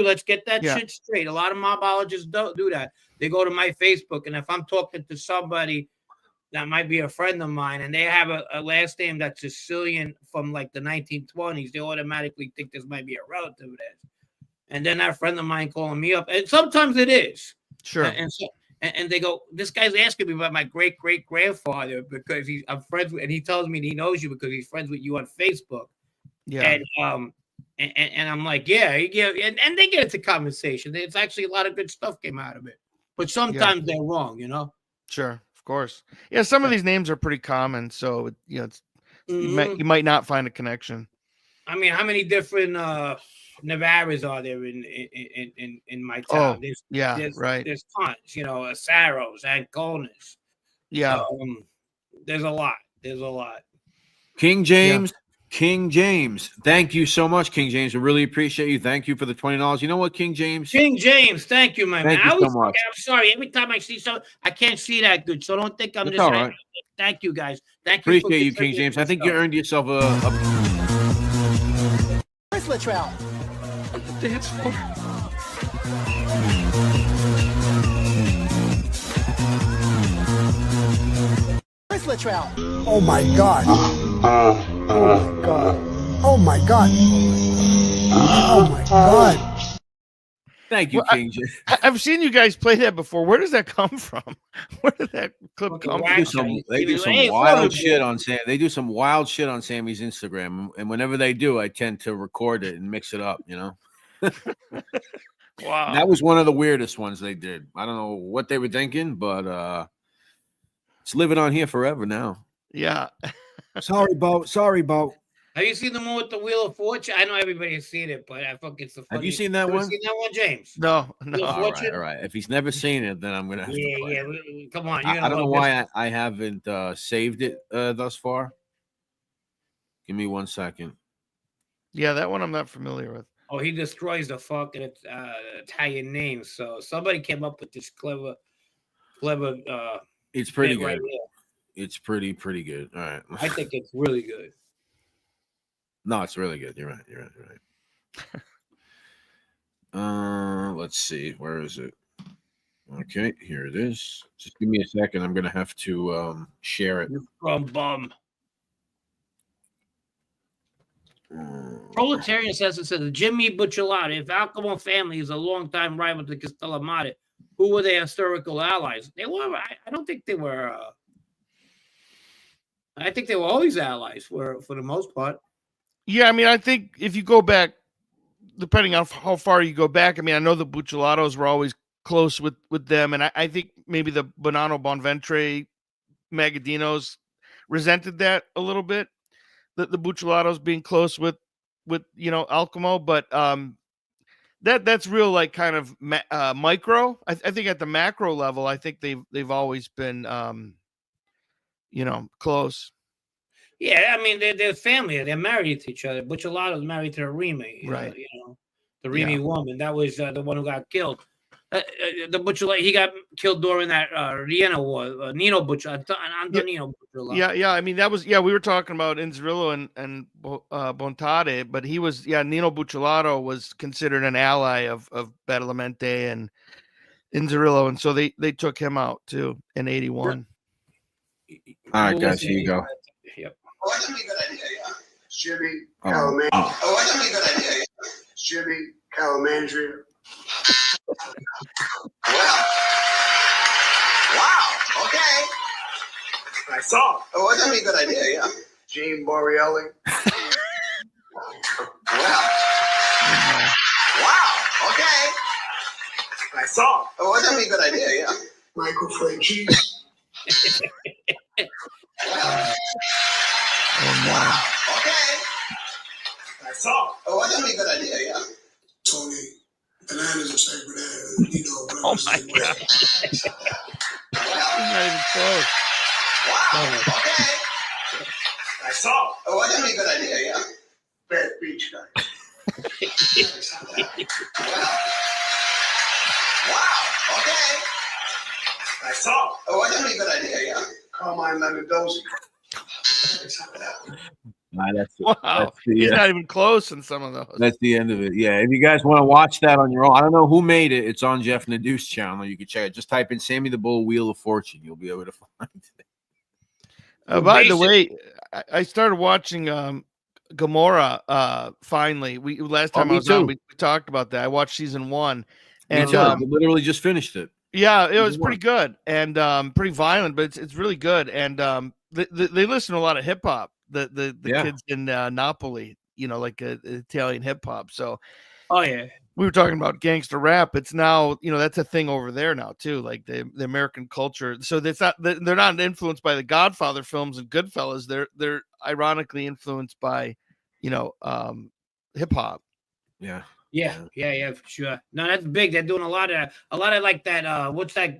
Let's get that shit straight. A lot of mobologists don't do that. They go to my Facebook, and if I'm talking to somebody that might be a friend of mine, and they have a last name that's Sicilian from like the 1920s, they automatically think this might be a relative of theirs. And then that friend of mine calling me up, and sometimes it is. Sure. And they go, this guy's asking me about my great grandfather because I'm friends with, and he tells me he knows you because he's friends with you on Facebook. Yeah. And I'm like, yeah, and they get into conversation. It's actually a lot of good stuff came out of it, but sometimes they're wrong, you know. Sure, of course. Yeah, some of these names are pretty common, so it's you might not find a connection. I mean, how many different Navarras are there in my town? Right. There's tons, you know, Saros, Anconas. Yeah. There's a lot. There's a lot. King James. Thank you so much, King James. We really appreciate you. Thank you for the $20. You know what, King James? Thank you, my man. Thank you so much. I'm sorry. Every time I see something, I can't see that good. So don't think I'm That's just all right. Thank you, guys. Thank you. Appreciate you, King James. I think you earned yourself a Where's Latrell? On the dance floor. Where's Latrell? Oh my God. Oh my God. Oh my God. Oh my God. Thank you, King James. I've seen you guys play that before. Where does that come from? Where did that clip come from? They do some wild shit on Sam. They do some wild shit on Sammy's Instagram, and whenever they do, I tend to record it and mix it up. You know. Wow. That was one of the weirdest ones they did. I don't know what they were thinking, but it's living on here forever now. Yeah. Sorry, Bo. Have you seen the one with the Wheel of Fortune? I know everybody has seen it, but I fucking it's Have you seen that one? Seen that one, James? No. All right. If he's never seen it, then I'm gonna have to play it. Come on. I don't know why I haven't saved it thus far. Give me 1 second. Yeah, that one I'm not familiar with. Oh, he destroys the fucking Italian names. So somebody came up with this clever. It's pretty good. Right, it's pretty good. All right. I think it's really good. No, it's really good. You're right. Let's see. Where is it? Okay, here it is. Just give me a second. I'm gonna have to share it. Bum. Proletarian says Jimmy Buccellato. If Alcamo family is a longtime rival to Castellamare, who were their historical allies? They were. I don't think they were. I think they were always allies for the most part. Yeah, I mean, I think if you go back, depending on how far you go back, I mean, I know the Buccellatos were always close with them, and I think maybe the Bonanno Bonventre Magadinos resented that a little bit, the Buccellatos being close with Alcamo, but that's real, like, kind of micro. I think at the macro level, I think they've always been close. Yeah, I mean they're family. They're married to each other. Buccellato is married to Remy, right? The Remy woman. That was the one who got killed. The Buccellato, he got killed during that Riena war. Nino Buccellato, Antonino Buccellato. Yeah. I mean, that was we were talking about Inzerillo and Bontade, but he was Nino Buccellato was considered an ally of Badalamenti and Inzerillo, and so they took him out too in '81. All right, guys, here you go. Yep. Oh, that's a really good idea, yeah. Jimmy Calamandria. Oh, that's a really good idea, yeah. Jimmy Calamandria. Wow. Okay. I saw. Oh, that's a really good idea, yeah. Gene Borelli. Wow. Okay. I saw. Oh, that's a really good idea, yeah. Michael Franchise. Wow. Okay. I saw. Oh, that's a really good idea, yeah. Tony, bananas are sacred. Oh my God. He's not even close. Wow. Okay. I saw. Oh, that's a really good idea, yeah. Bad beach guy. Wow. Okay. I saw. Oh, that's a really good idea, yeah. Carmine Lemondozzi. Wow, he's not even close in some of those. That's the end of it. Yeah, if you guys want to watch that on your own, I don't know who made it. It's on Jeff Nadeau's channel. You can check it. Just type in Sammy the Bull Wheel of Fortune. You'll be able to find it. By the way, I started watching Gomorrah finally. Last time I was on, we talked about that. I watched season 1, and we literally just finished it. Yeah, it was pretty good and pretty violent, but it's really good. And they listen to a lot of hip hop. The kids in Napoli, like Italian hip hop. So, we were talking about gangster rap. It's now, that's a thing over there now too, like the American culture. So they're not influenced by the Godfather films and Goodfellas. They're ironically influenced by, hip hop. Yeah, for sure. No, that's big. They're doing a lot of like that. What's that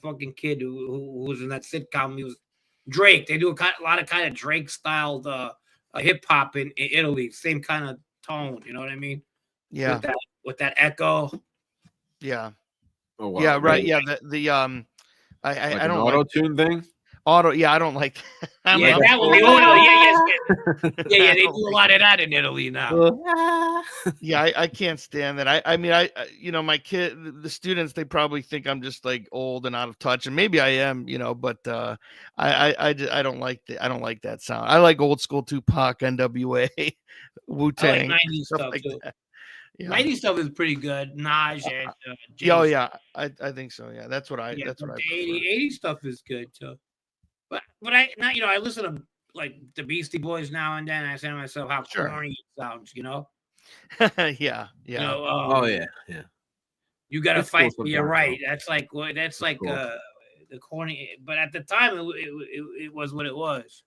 fucking kid who was in that sitcom? He was Drake. They do a lot of kind of Drake styled hip hop in Italy. Same kind of tone. You know what I mean? Yeah. With that echo. Yeah. Oh wow. Yeah. Right. Really? Yeah. I don't auto tune thing. Yeah, I don't like. Yeah, that one. Yeah. They do a lot of that in Italy now. Yeah, I can't stand that. I mean, my kid, the students, they probably think I'm just like old and out of touch, and maybe I am, but I don't like I don't like that sound. I like old school Tupac, NWA, Wu-Tang, I like 90s stuff like too. that. Yeah. 90s stuff is pretty good. Naj and yeah, I think so. Yeah, that's what I. Yeah, that's what I. 80 stuff is good too. But I now I listen to like the Beastie Boys now and then. I say to myself how corny it sounds, Yeah. Yeah. You got to fight for your right. Though. That's like the corny. But at the time, it was what it was.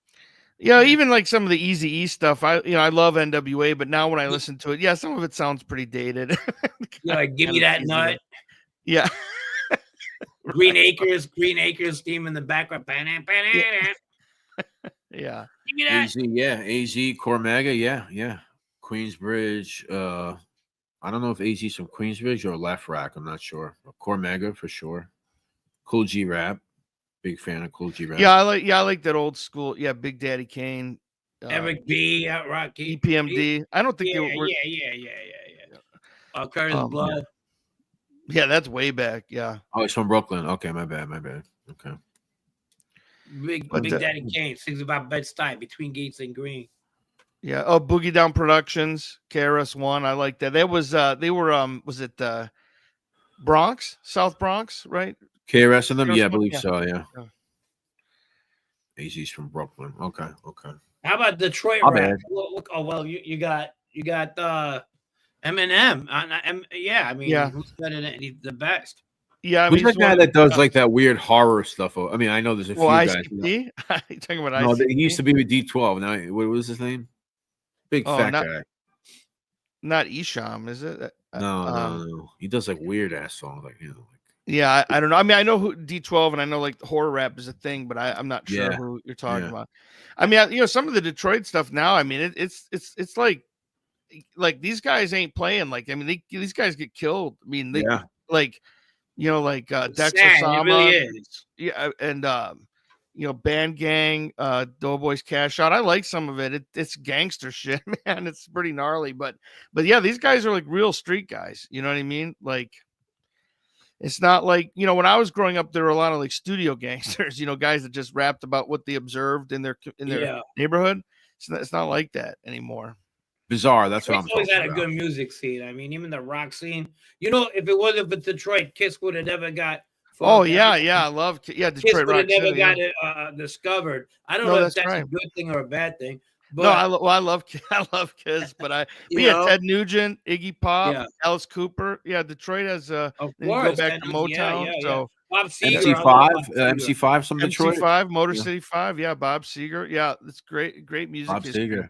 Yeah, even like some of the Eazy-E stuff. I love NWA, but now when I listen to it, some of it sounds pretty dated. Like give me that nut. Yeah. Green Acres theme in the background. Yeah. Give me that. AZ, Cormega, yeah. Queensbridge. I don't know if AZ's from Queensbridge or Left Rack. I'm not sure. Cormega for sure. Cool G Rap. Big fan of Cool G Rap. Yeah, I like that old school. Yeah, Big Daddy Kane. Eric B. Rocky. EPMD. I don't think they were. Yeah. Curtis Blood. Yeah, that's way back. Yeah. Oh, he's from Brooklyn. Okay, my bad. Okay. Big Daddy Kane sings about Bed-Stuy, Between Gates and Green. Yeah. Oh, Boogie Down Productions, KRS-One. I like that. That was they were was it Bronx, South Bronx, right? KRS and them, I believe so. Yeah. AZ's from Brooklyn. Okay. How about Detroit rap? Oh well, you got Eminem. Who's better than he's the best? Yeah, who's that guy that does like that weird horror stuff? I mean, I know there's a few guys. You talking about no, he used to be with D12. Now, what was his name? Big fat guy. Not Isham, is it? No. He does like weird ass songs, like Yeah, I don't know. I mean, I know who D12, and I know like horror rap is a thing, but I'm not sure who you're talking about. I mean, some of the Detroit stuff now. I mean, it's like these guys ain't playing. Like, I mean, these guys get killed. I mean, they like Dex Osama, really is. Yeah, and Band Gang, Doughboys Cash Out. I like some of it. It's gangster shit, man. It's pretty gnarly, but yeah, these guys are like real street guys. You know what I mean? Like, it's not like, when I was growing up, there were a lot of like studio gangsters, guys that just rapped about what they observed in their neighborhood. It's not like that anymore. Bizarre. That's what I'm talking always had about. A good music scene. I mean, even the rock scene. If it wasn't for Detroit, Kiss would have never got. Oh yeah, I love Detroit. Kiss would have never got it discovered. I don't know if that's a good thing or a bad thing. But, I love Kiss, but Ted Nugent, Iggy Pop, Alice Cooper. Yeah, Detroit has of course, go back to Motown. So Bob Seger, MC5 from Detroit. MC5, Motor City 5. Yeah, Bob Seger. Yeah, it's great music. Bob Seger.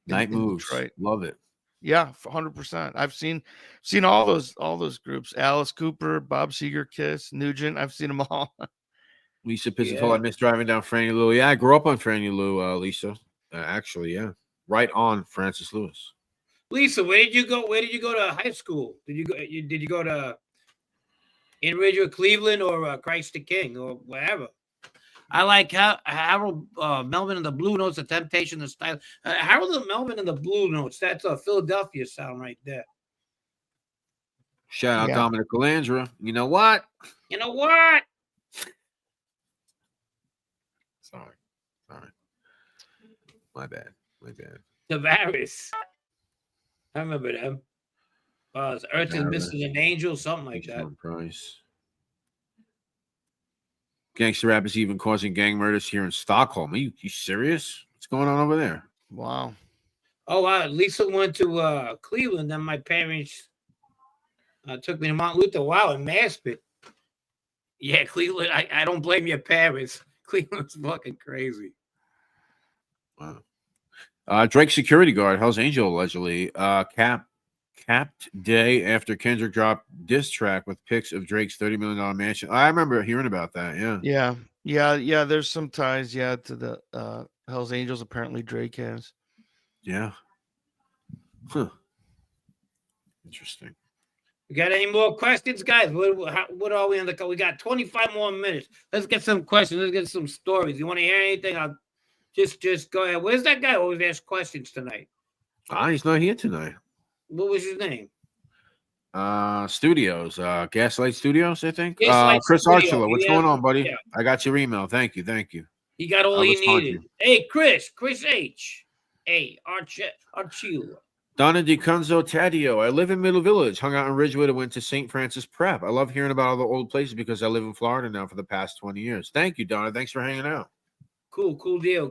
Night Moves. Detroit. Love it. Yeah, 100%. I've seen all those groups. Alice Cooper, Bob Seger, Kiss, Nugent. I've seen them all. Lisa Pizzato, I miss driving down Franny Lou. Yeah, I grew up on Franny Lou, Lisa. Actually, yeah, right on Francis Lewis. Lisa, where did you go? Where did you go to high school? Did you go to in Ridgewood, Cleveland, or Christ the King, or wherever? I like Harold Melvin and the Blue Notes, The Temptation, the Style. Harold and Melvin and the Blue Notes. That's a Philadelphia sound right there. Shout out Yeah. Dominic Calandra. You know what? You know what? Sorry. My bad. Tavares. I remember them. Earth is Missing an Angel, something like that. Price. Gangster rap is even causing gang murders here in Stockholm. Are you serious? What's going on over there? Wow. Oh, wow. Lisa went to Cleveland, then my parents took me to Mount Luther. Wow, in Maspeth. Yeah, Cleveland. I don't blame your parents. Cleveland's fucking crazy. Wow. Drake security guard, Hell's Angel, allegedly capped day after Kendrick dropped diss track with pics of Drake's $30 million mansion. I remember hearing about that. Yeah. There's some ties, to the Hell's Angels. Apparently, Drake has. Yeah. Huh. Interesting. We got any more questions, guys? What are we on the? We got 25 more minutes. Let's get some questions. Let's get some stories. You want to hear anything? I'll just go ahead. Where's that guy who always asks questions tonight? He's not here tonight. What was his name? Studios, Gaslight Studios, I think. Gaslight Chris Studio. Archula, what's going on, buddy? Yeah. I got your email. Thank you. He got all he needed. Hey, Chris H. Hey, Archula. Donna DiCunzo Taddeo. I live in Middle Village, hung out in Ridgewood, and went to St. Francis Prep. I love hearing about all the old places because I live in Florida now for the past 20 years. Thank you, Donna. Thanks for hanging out. Cool deal.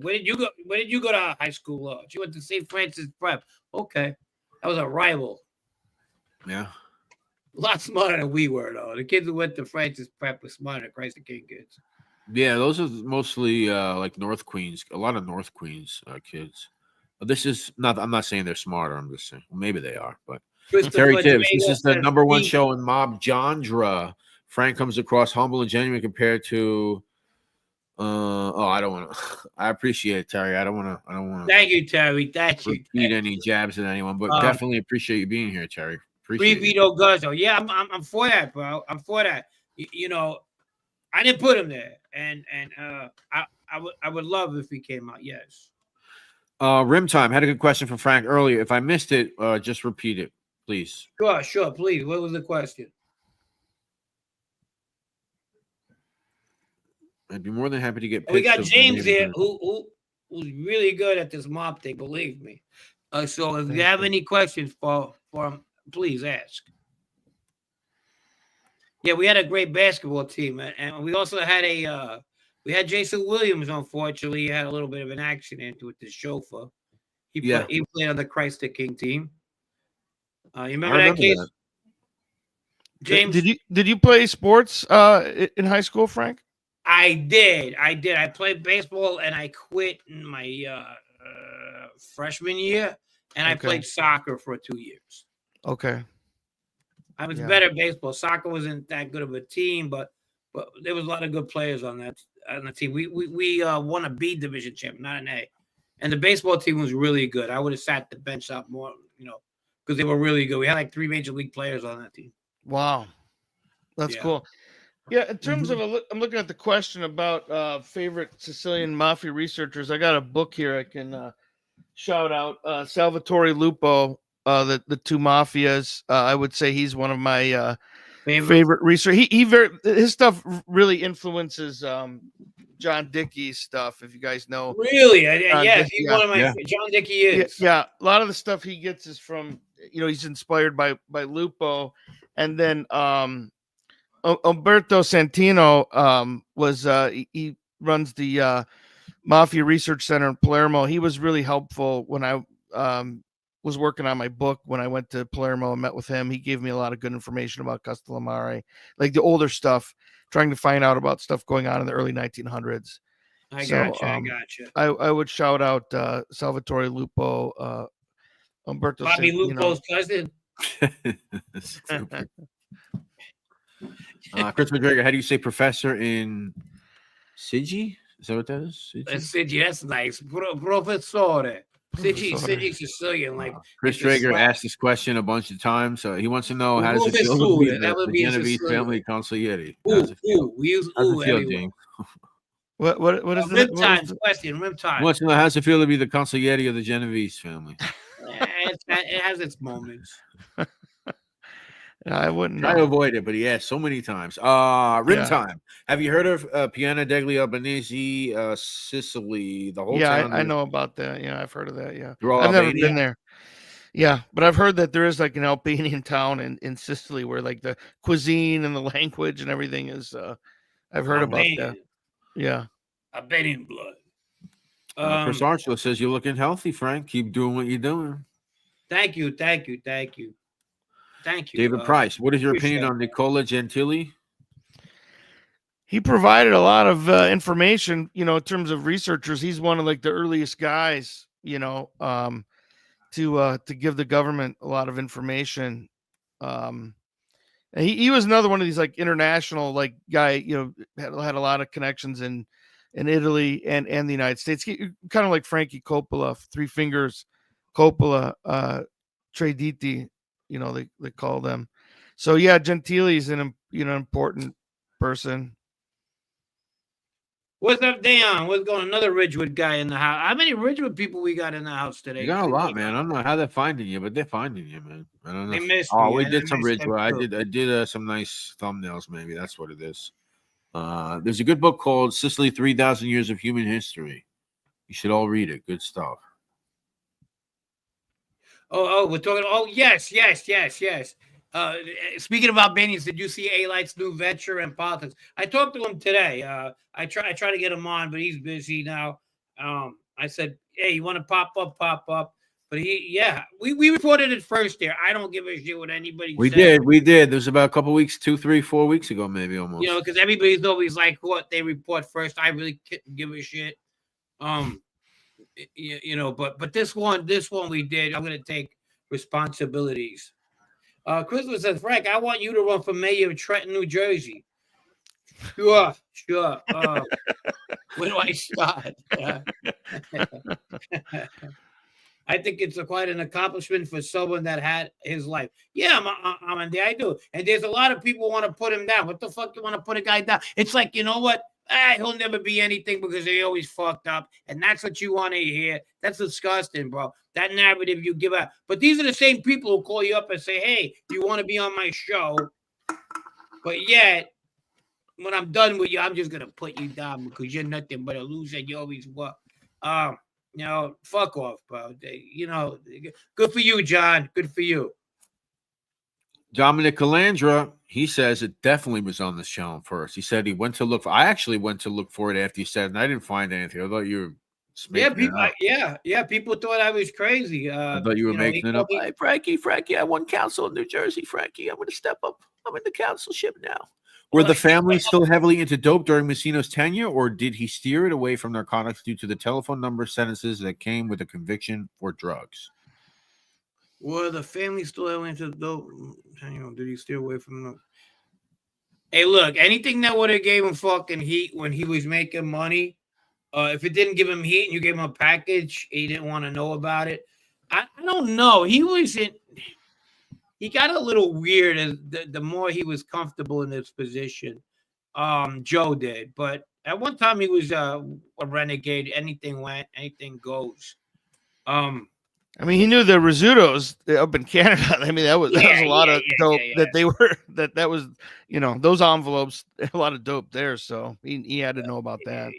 Where did you go to high school? You went to St. Francis Prep. Okay. That was a rival. Yeah. A lot smarter than we were, though. The kids who went to Francis Prep were smarter than Christ the King kids. Yeah, those are mostly like North Queens, a lot of North Queens kids. This is not, I'm not saying they're smarter. I'm just saying, well, maybe they are, but Terry Tibbs, this is the number one show in mob genre. Frank comes across humble and genuine compared to, I don't want to, I appreciate it, Terry. I don't want to. Thank you, Terry. Thank you. Repeat any jabs at anyone, but definitely appreciate you being here, Terry. Appreciate Vito Guzzo. Yeah, I'm for that, bro. I'm for that. You know, I didn't put him there, and I would love if he came out. Yes. Rim time had a good question from Frank earlier. If I missed it, just repeat it, please. Sure, please. What was the question? I'd be more than happy to get. We got James here, who's really good at this mob thing. Believe me. So if you have any questions for him, please ask. Yeah, we had a great basketball team, and we also had we had Jason Williams. Unfortunately, he had a little bit of an accident with the chauffeur. He played on the Christ the King team. You remember that case? That. James, did you play sports in high school, Frank? I did. I played baseball, and I quit in my freshman year, and I played soccer for 2 years. Okay. I was better at baseball. Soccer wasn't that good of a team, but there was a lot of good players on the team. We won a B division champ, not an A, and the baseball team was really good. I would have sat the bench out more, because they were really good. We had like 3 major league players on that team. Wow, that's cool. Yeah, in terms of I'm looking at the question about favorite Sicilian mafia researchers. I got a book here I can shout out. Salvatore Lupo, the two mafias. I would say he's one of my favorite research. His stuff really influences John Dickey's stuff. If you guys know, really, he's one of my. John Dickey is. Yeah, a lot of the stuff he gets is from he's inspired by Lupo, and then Umberto Santino he runs the Mafia Research Center in Palermo. He was really helpful when I was working on my book. When I went to Palermo and met with him, he gave me a lot of good information about Castellamare, like the older stuff, trying to find out about stuff going on in the early 1900s. I gotcha. I would shout out Salvatore Lupo, Umberto Bobby Lupo's cousin. Chris McGregor, how do you say professor in Sigi? Is that what that is? Sigi, that's nice. Professore. Sidney Sicilian, like Chris it's a Traeger slap. asked this question a bunch of times. So he wants to know We how does move it this feel to food. be That would the be in Genovese Sicilian. family consigliere? How's Ooh, it feel? ooh. We use How's ooh it feel, everywhere. James? What is Rim that? time question. Rim He time. wants to know how's it feel to be the consigliere of the Genovese family. It has its moments. I wouldn't Try to know. avoid it, but he asked so many times. Rim Yeah. time. Have you heard of Piana degli Albanesi, Sicily? The whole Yeah, town. I know about that. Yeah, I've heard of that. Yeah, They're all I've never Albanian? been there. Yeah, but I've heard that there is like an Albanian town in Sicily where like the cuisine and the language and everything is. I've heard about that. Yeah. Albanian blood. Chris Archlow says you're looking healthy, Frank. Keep doing what you're doing. Thank you. David Price, what is your appreciate opinion on Nicola Gentili? He provided a lot of information, in terms of researchers. He's one of like the earliest guys, to give the government a lot of information. And he was another one of these like international like guy, had a lot of connections in Italy and the United States. Kind of like Frankie Coppola, Three Fingers Coppola, Tre Diti, they call them. So yeah, Gentili is an important person. What's up, Dayon? What's going on? Another Ridgewood guy in the house. How many Ridgewood people we got in the house today? You got a lot, man. I don't know how they're finding you, but they're finding you, man. I don't know. They missed me. We and did I some missed them Ridgewood. too. I did some nice thumbnails. Maybe that's what it is. There's a good book called Sicily: 3,000 Years of Human History. You should all read it. Good stuff. Oh, we're talking. Oh, yes. Speaking of Albanians, did you see A-Light's new venture in politics? I talked to him today. I try to get him on, but he's busy now. I said, hey, you want to pop up? But we reported it first there. I don't give a shit what anybody said. We did. There was about a couple weeks, 2, 3, 4 weeks ago, maybe almost. Because everybody's always like, what they report first. I really couldn't give a shit. But this one we did. I'm gonna take responsibilities. Christopher says, Frank, I want you to run for mayor of Trenton, New Jersey. Sure. Where do I start? I think it's quite an accomplishment for someone that had his life. Yeah, I'm in there. I do. And there's a lot of people want to put him down. What the fuck you want to put a guy down? It's like, you know what? He'll never be anything because he always fucked up. And that's what you want to hear. That's disgusting, bro. That narrative you give out. But these are the same people who call you up and say, hey, do you want to be on my show? But yet, when I'm done with you, I'm just going to put you down because you're nothing but a loser. You always what? Fuck off, bro. Good for you, John. Good for you. Dominic Calandra, he says it definitely was on the channel first. He said he went to look for. I actually went to look for it after you said it, and I didn't find anything. I thought you were making it up. People thought I was crazy. I thought you were making it up. Hey, Frankie, I won council in New Jersey. Frankie, I'm going to step up. I'm in the councilship now. Were the family still heavily into dope during Messino's tenure, or did he steer it away from narcotics due to the telephone number sentences that came with a conviction for drugs? Were the family still heavily into dope? Did he steer away from them? Hey, look, anything that would have gave him fucking heat when he was making money, if it didn't give him heat and you gave him a package, he didn't want to know about it. I don't know. He got a little weird as the more he was comfortable in this position. Joe did, but at one time he was a renegade. Anything went, anything goes. I mean, he knew the Rizzutos up in Canada. I mean, that was a lot of dope that they were that was those envelopes, a lot of dope there. So he had to know about that.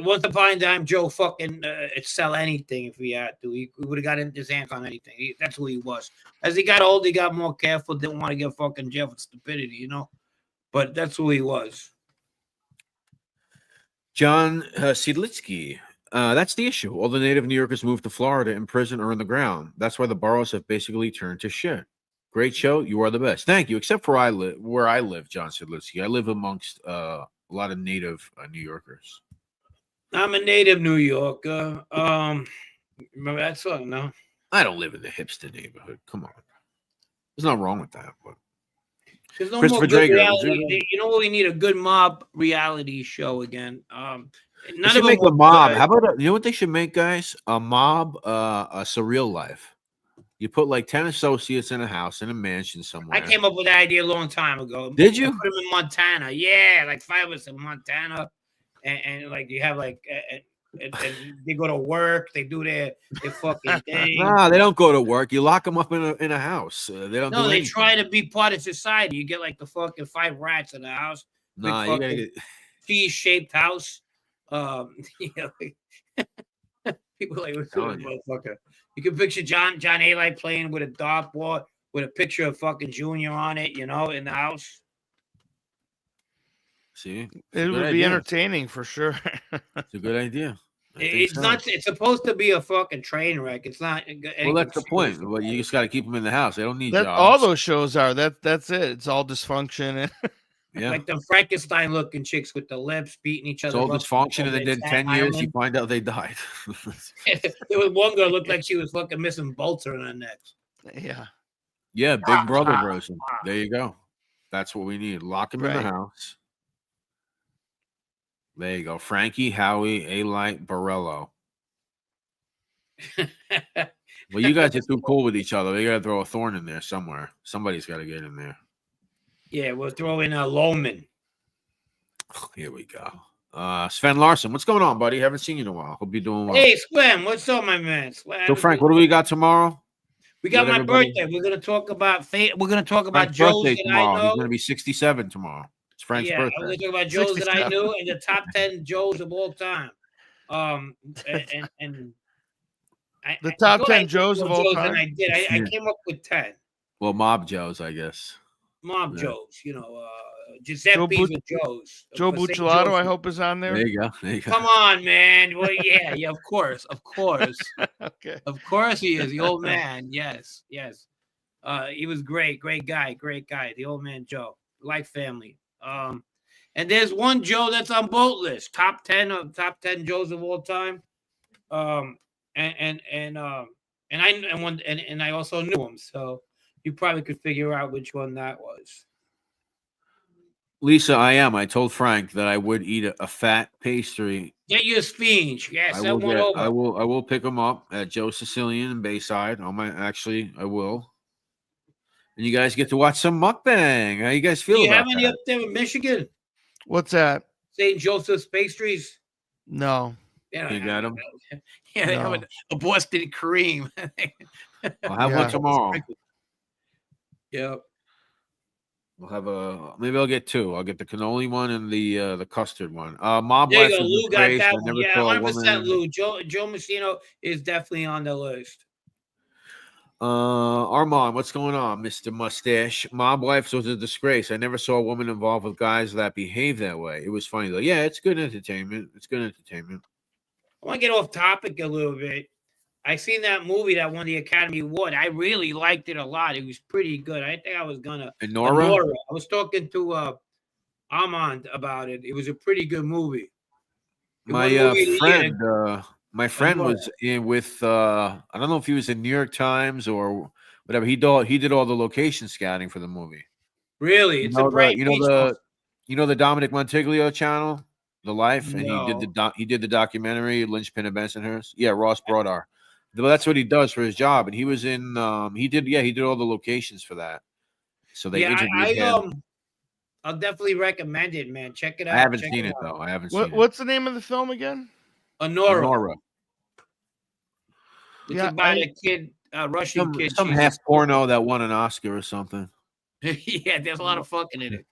Once upon a time, Joe fucking sell anything if he had to. He would have gotten his hands on anything. That's who he was. As he got old, he got more careful. Didn't want to get fucking jail for stupidity, But that's who he was. John Siedlitsky. That's the issue. All the native New Yorkers moved to Florida in prison or in the ground. That's why the boroughs have basically turned to shit. Great show. You are the best. Thank you. Except for where I live, John Siedlitsky. I live amongst a lot of native New Yorkers. I'm a native New Yorker. Remember that song? No, I don't live in the hipster neighborhood. Come on, there's nothing wrong with that. But there's no more good reality. You know what? We need a good mob reality show again. They None should of them make a were mob. good. How about you know what they should make, guys? A mob, a surreal life. You put like 10 associates in a house in a mansion I somewhere. came up with that idea a long time ago. Did you? I put them in Montana. Yeah, like 5 of us in Montana, and like you have like, and they go to work. They do their fucking thing. Nah, they don't go to work. You lock them up in a house. They don't No, do they anything. try to be part of society. You get like the fucking 5 rats in the house. Nah, big you gotta fucking get. cheese-shaped house. You know, people like what's Telling this you. motherfucker. You can picture John A. playing with a dartboard with a picture of fucking Junior on it, you know, in the house. See, It would be entertaining for sure. It's a good idea. It's not. It's supposed to be a fucking train wreck. It's not. Well, that's the point. But you just got to keep them in the house. They don't need That jobs. all those shows are. That's it. It's all dysfunction. Yeah. Like the Frankenstein looking chicks with the lips beating each It's other. all up dysfunction, and over then in Staten 10 years, you Island. find out they died. There was one girl looked like she was fucking missing bolts in her neck. Yeah. Yeah, Big Brother version. There you go. That's what we need. Lock them in the Right. house. There you go. Frankie, Howie, A-Light, Borello. Well, you guys are too cool with each other. They got to throw a thorn in there somewhere. Somebody's got to get in there. Yeah, we'll throw in a Loman. Here we go. Sven Larson, what's going on, buddy? Haven't seen you in a while. Hope you're doing well. Hey, Slim, what's up, my man? So, Frank, what do we got tomorrow? We got Let my everybody- birthday. We're gonna talk about we're gonna talk about Frank's Joe's birthday that tomorrow. I He's know. going to be 67 tomorrow. It's Frank's Yeah, we're gonna birthday. talk about Joe's that I 67. knew and the top 10 Joes of all time. The top go 10 ahead, Joes of all Joes time? than I did. I Yeah. came up with 10 Well, Mob Joes, I guess. mob Yeah. Joes. You know, Giuseppe's with Joes. Joe For St. Buccellato, I Joseph. hope, is on there. There you go. There you go. Come on, man. Well, yeah, of course, Okay. of course he is the old man. Yes. He was great guy. The old man Joe, like family. And there's one Joe that's on boat list, top 10 Joes of all time. And I also knew him, so you probably could figure out which one that was. Lisa, I told Frank that I would eat a fat pastry. Get your spinach. Yeah, I send will one get. over. I will pick them up at Joe Sicilian in Bayside. I will. And you guys get to watch some mukbang. How you guys Do feel you about have any that? up there in Michigan? What's that? St. Joseph's Pastries? No. Yeah, You got 'em? Yeah, they have No. a Boston cream. I'll have Yeah. one tomorrow. Yep. We'll have maybe I'll get two. I'll get the cannoli one and the custard one. Mob There Life you go. is Lou got disgrace. that I one. never Yeah, saw a 100% woman. Lou. Joe Messino is definitely on the list. Armand, what's going on, Mr. Mustache? Mob Life was a disgrace. I never saw a woman involved with guys that behave that way. It was funny though. Yeah, it's good entertainment. I want to get off topic a little bit. I seen that movie that won the Academy Award. I really liked it a lot. It was pretty good. I think I was gonna. And Nora? I was talking to Armand about it. It was a pretty good movie. My friend was in with I don't know if he was in New York Times or whatever. He did all the location scouting for the movie. Really, it's a bright. You know the Dominic Montiglio channel, The Life, and he did the documentary Lynchpin of Bensonhurst. Yeah, Ross Brodar. Well, that's what he does for his job, and he was in. He did all the locations for that. So they interviewed him. I'll definitely recommend it, man. Check it out. I haven't seen it though. I haven't seen it. What's the name of the film again? Honora. It's Yeah, about a kid, a Russian kid. Some half porno that won an Oscar or something. Yeah, there's a lot of fucking in it.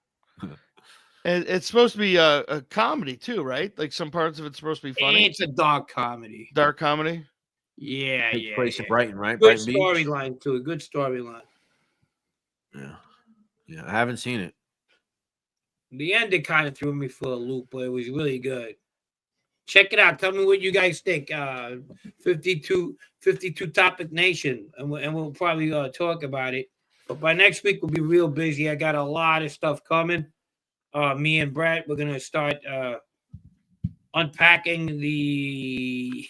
It's supposed to be a comedy too, right? Like some parts of it's supposed to be funny. It's a dark comedy. Dark comedy. Yeah, Takes place in Brighton, right? Good Brighton Beach? storyline too. A good storyline. Yeah. I haven't seen it. The end, it kind of threw me for a loop, but it was really good. Check it out. Tell me what you guys think. 52 Topic Nation, and we'll probably talk about it. But by next week, we'll be real busy. I got a lot of stuff coming. Me and Brett, we're gonna start unpacking the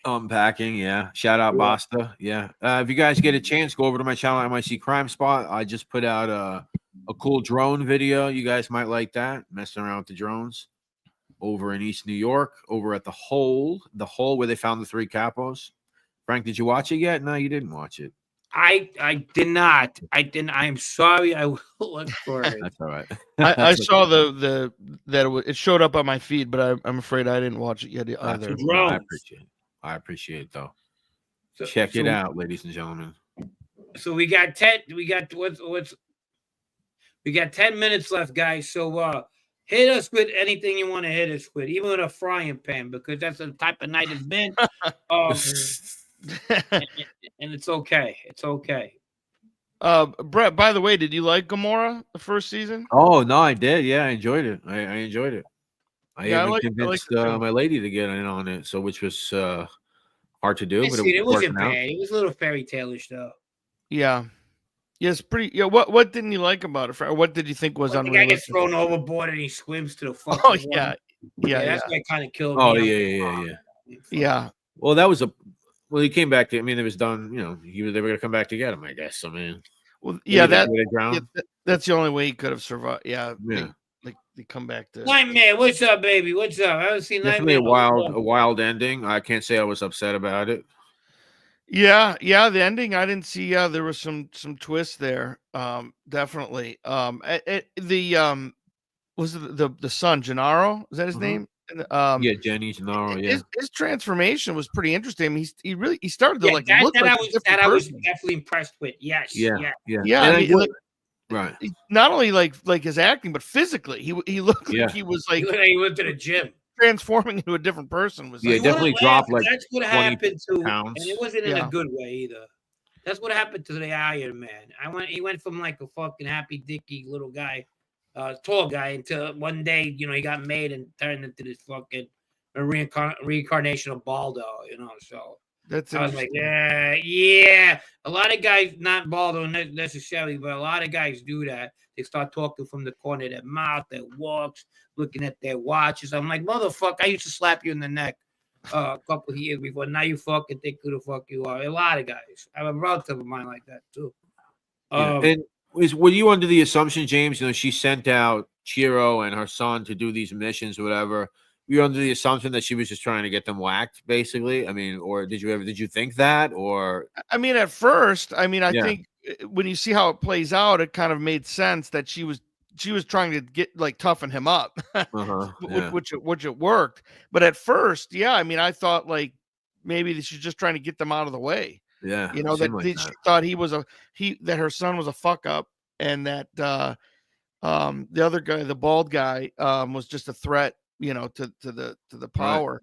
Unpacking, yeah. Shout out Basta. Yeah. If you guys get a chance, go over to my channel, MIC Crime Spot. I just put out a cool drone video. You guys might like that. Messing around with the drones. over in East New York, over at the hole where they found the 3 capos. Frank, did you watch it yet? No, you didn't watch it. I did not. I didn't. I'm sorry. I will look for it. That's all right. I saw that it showed up on my feed, but I'm afraid I didn't watch it yet either. I appreciate it though. So, Check it out, ladies and gentlemen. So we got 10. We got We got 10 minutes left, guys. So hit us with anything you want to hit us with, even with a frying pan, because that's the type of night it's been. And it's okay. It's okay. Brett, by the way, did you like Gomorrah the first season? Oh no, I did. Yeah, I enjoyed it. I enjoyed it. I even convinced my lady to get in on it, so which was hard to do. But it wasn't bad. It was a little fairy tale-ish though. Yeah. Yes, pretty. Yeah. What didn't you like about it? Or what did you think was unrealistic? The guy gets thrown overboard and he swims to the fucking. Oh yeah. That's what kind of killed me. Oh yeah. Yeah. Well, that was he came back to. I mean, it was done. You know, they were gonna come back to get him. I guess. I mean. Well, yeah. That's the only way he could have survived. Yeah. Yeah. They come back to Nightmare. What's up, baby? What's up? I haven't seen Definitely Nightmare. a wild ending. I can't say I was upset about it. Yeah, the ending I didn't see. Yeah, there was some twists there. Definitely. Was it the son Gennaro? Is that his name? Yeah, Jenny Gennaro. Yeah, his transformation was pretty interesting. I mean, he started to look I was person. definitely impressed with. Yes. Yeah. Right. Not only like his acting, but physically, he looked like he was like he went to the gym. Transforming into a different person was definitely dropped like that's what happened to pounds. And it wasn't in a good way either. That's what happened to the Iron Man. He went from like a fucking happy dicky little guy, tall guy, until one day, he got made and turned into this fucking reincarnation of Baldo, so that's I was like, yeah. A lot of guys, not Baldo necessarily, but a lot of guys do that. They start talking from the corner of their mouth, their walks, looking at their watches. I'm like, motherfucker, I used to slap you in the neck a couple of years before. Now you fucking think who the fuck you are. A lot of guys. I have a relative of mine like that too. And were you under the assumption, James, she sent out Chiro and her son to do these missions or whatever? Were you under the assumption that she was just trying to get them whacked, basically? I mean, or did you think that? Or I mean, at first, I think when you see how it plays out, it kind of made sense that she was trying to get toughen him up, which it worked. But at first, I thought maybe she's just trying to get them out of the way. Yeah, she thought that her son was a fuck up, and that the other guy, the bald guy, was just a threat, to the power,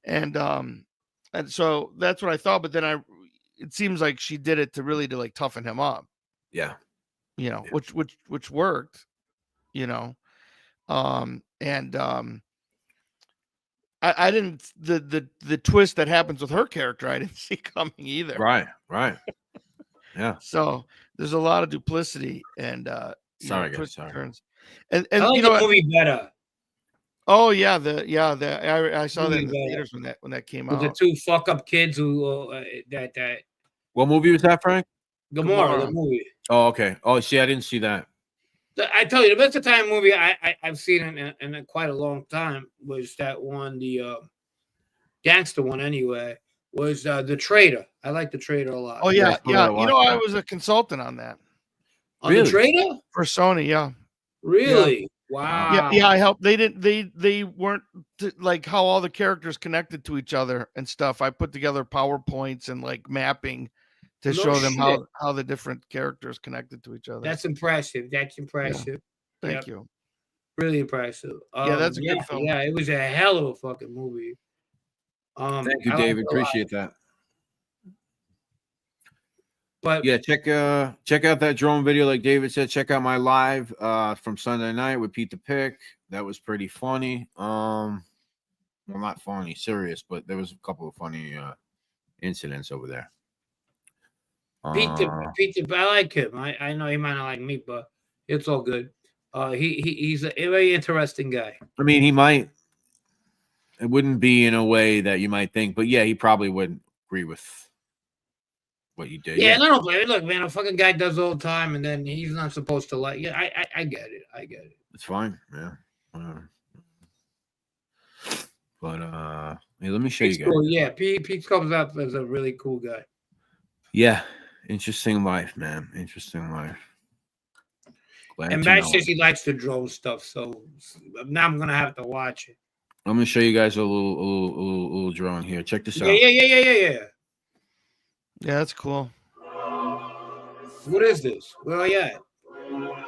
and so that's what I thought. But then it seems like she did it to toughen him up. Yeah, which worked. I didn't the twist that happens with her character I didn't see coming either. Right. Yeah. So there's a lot of duplicity and twists and turns. And I like the movie better. Oh yeah, I saw that in the theaters when that came out. The two fuck up kids who that. What movie was that, Frank? Gomorrah, the movie. Oh, okay. Oh, see, I didn't see that. I tell you, the best of time movie I've seen in quite a long time was that one, the gangster one anyway, was The Traitor. I like The Traitor a lot. Oh yeah. I was a consultant on that. On The Traitor? For Sony, yeah. Really? Yeah. Wow. Yeah, I helped. They weren't how all the characters connected to each other and stuff. I put together PowerPoints and mapping to show them how the different characters connected to each other. That's impressive. Yeah. Thank you. Really impressive. That's a good film. Yeah, it was a hell of a fucking movie. Thank you, David. Appreciate that. But yeah, check out that drone video, like David said. Check out my live from Sunday night with Pete the Pick. That was pretty funny. Well, not funny, serious, but there was a couple of funny incidents over there. Pete, I like him. I know he might not like me, but it's all good. He's a very interesting guy. I mean, he might. It wouldn't be in a way that you might think, but yeah, he probably wouldn't agree with what you did. Yeah, no, but look, man, a fucking guy does all the time, and then he's not supposed to like. Yeah, I get it. It's fine. Yeah. But hey, let me show you guys. Cool. Yeah, Pete comes up as a really cool guy. Yeah, interesting life, man. Interesting life. Glad And to Matt know says it. he likes the drone stuff, so now I'm gonna have to watch it. I'm gonna show you guys a little drone here. Check this Yeah. out. Yeah, that's cool. What is this? Where are you at?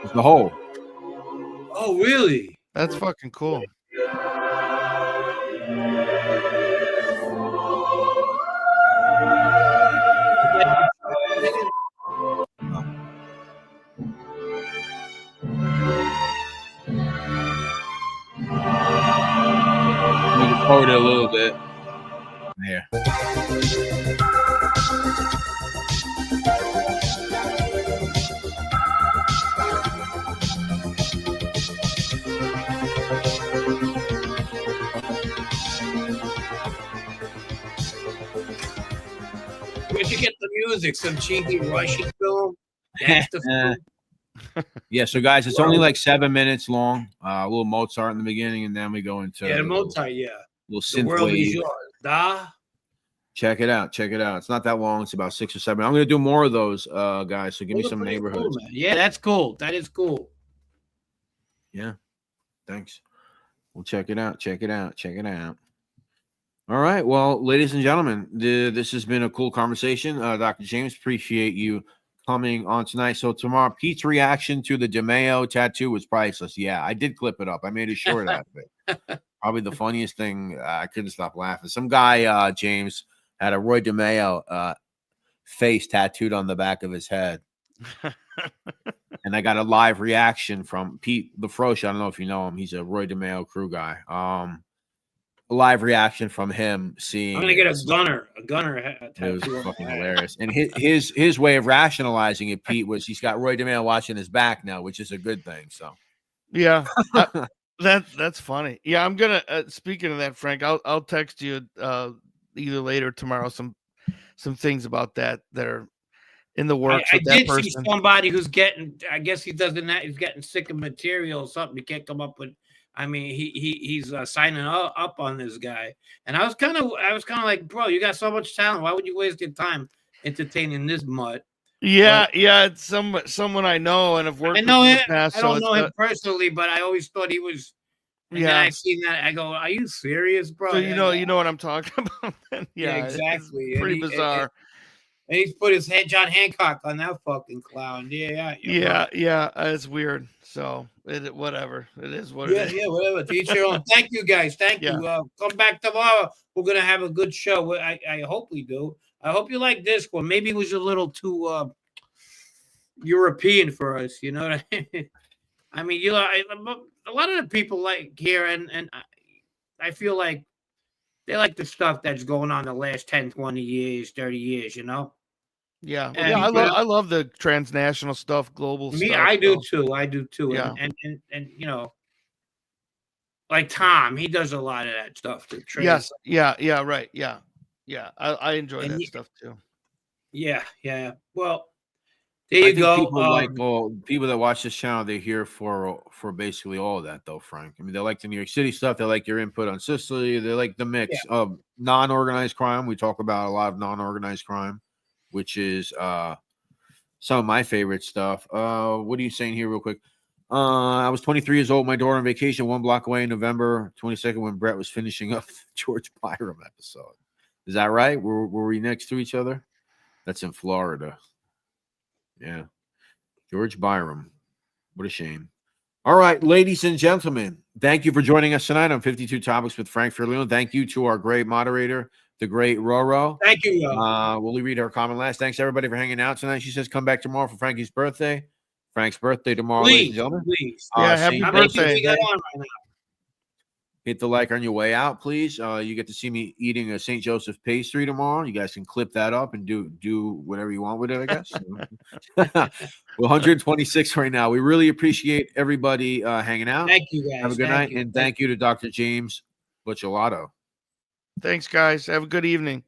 It's the hole. Oh, really? That's fucking cool. Let me forward it a little bit. There. Where'd you get the music? Some cheesy Russian film? Gangsta film? Yeah, so guys, it's only like 7 minutes long. A little Mozart in the beginning, and then we go into Yeah, a the little Mozart, yeah. little The synth world is wave. yours. Da. Check it out. Check it out. It's not that long. It's about 6 or 7. I'm gonna do more of those, guys. So give me Those are some pretty cool, neighborhoods. man. Yeah, that's cool. That is cool. Yeah. Thanks. We'll check it out. Check it out. Check it out. All right. Well, ladies and gentlemen, this has been a cool conversation. Dr. James, appreciate you coming on tonight. So tomorrow, Pete's reaction to the DeMeo tattoo was priceless. Yeah, I did clip it up. I made a short out of it. Probably the funniest thing. I couldn't stop laughing. Some guy, James, had a Roy DeMeo face tattooed on the back of his head. And I got a live reaction from Pete LaFroche. I don't know if you know him. He's a Roy DeMeo crew guy. A live reaction from him seeing. I'm gonna get a gunner. It was fucking hilarious. And his way of rationalizing it, Pete, was he's got Roy DeMeo watching his back now, which is a good thing. So Yeah, that's funny. Yeah, I'm gonna. Speaking of that, Frank, I'll text you either later or tomorrow some things about that are in the works. I with that did see person. somebody who's getting. I guess he doesn't. He's getting sick of material or something. He can't come up with. I mean, he's signing up on this guy, and I was kind of like, bro, you got so much talent. Why would you waste your time entertaining this mud? Yeah, yeah, it's someone I know and have worked. I know with him. in the past, I don't know him personally, but I always thought he was. And then I seen that. I go, are you serious, bro? So you know what I'm talking about. Then? Yeah, exactly. It's pretty bizarre. And he's put his head John Hancock on that fucking clown. Yeah. It's weird. So whatever. It is what it is. Yeah, whatever. Teach your own. Thank you, guys. Thank you. Come back tomorrow. We're gonna have a good show. I hope we do. I hope you like this one. Maybe it was a little too European for us. You know what I mean? I mean, a lot of the people like here, and I feel like they like the stuff that's going on the last 10, 20 years, 30 years, you know? Yeah. And, Yeah, I love the transnational stuff, global stuff. I do too. Yeah. And you know, like Tom, he does a lot of that stuff too. Yes. Yeah, right. Yeah. I enjoy that stuff too. Yeah. Well, there you go. People that watch this channel, they're here for basically all of that, though, Frank. I mean, they like the New York City stuff. They like your input on Sicily. They like the mix of non-organized crime. We talk about a lot of non-organized crime, which is some of my favorite stuff. What are you saying here real quick? I was 23 years old. My daughter on vacation 1 block away in November 22nd when Brett was finishing up the George Byram episode. Is that right? Were we next to each other? That's in Florida. Yeah. George Byram. What a shame. All right, ladies and gentlemen, thank you for joining us tonight on 52 Topics with Frank Ferleone. Thank you to our great moderator, the great Roro. Thank you, Ro. Will we read her comment last? Thanks, everybody, for hanging out tonight. She says, come back tomorrow for Frankie's birthday. Frank's birthday tomorrow, ladies and gentlemen. Please. Yeah, happy birthday. We got on right now? Hit the like on your way out, please. You get to see me eating a St. Joseph pastry tomorrow. You guys can clip that up and do whatever you want with it, I guess. We're 126 right now. We really appreciate everybody hanging out. Thank you, guys. Have a good night. And thank you to Dr. James Buccellato. Thanks, guys. Have a good evening.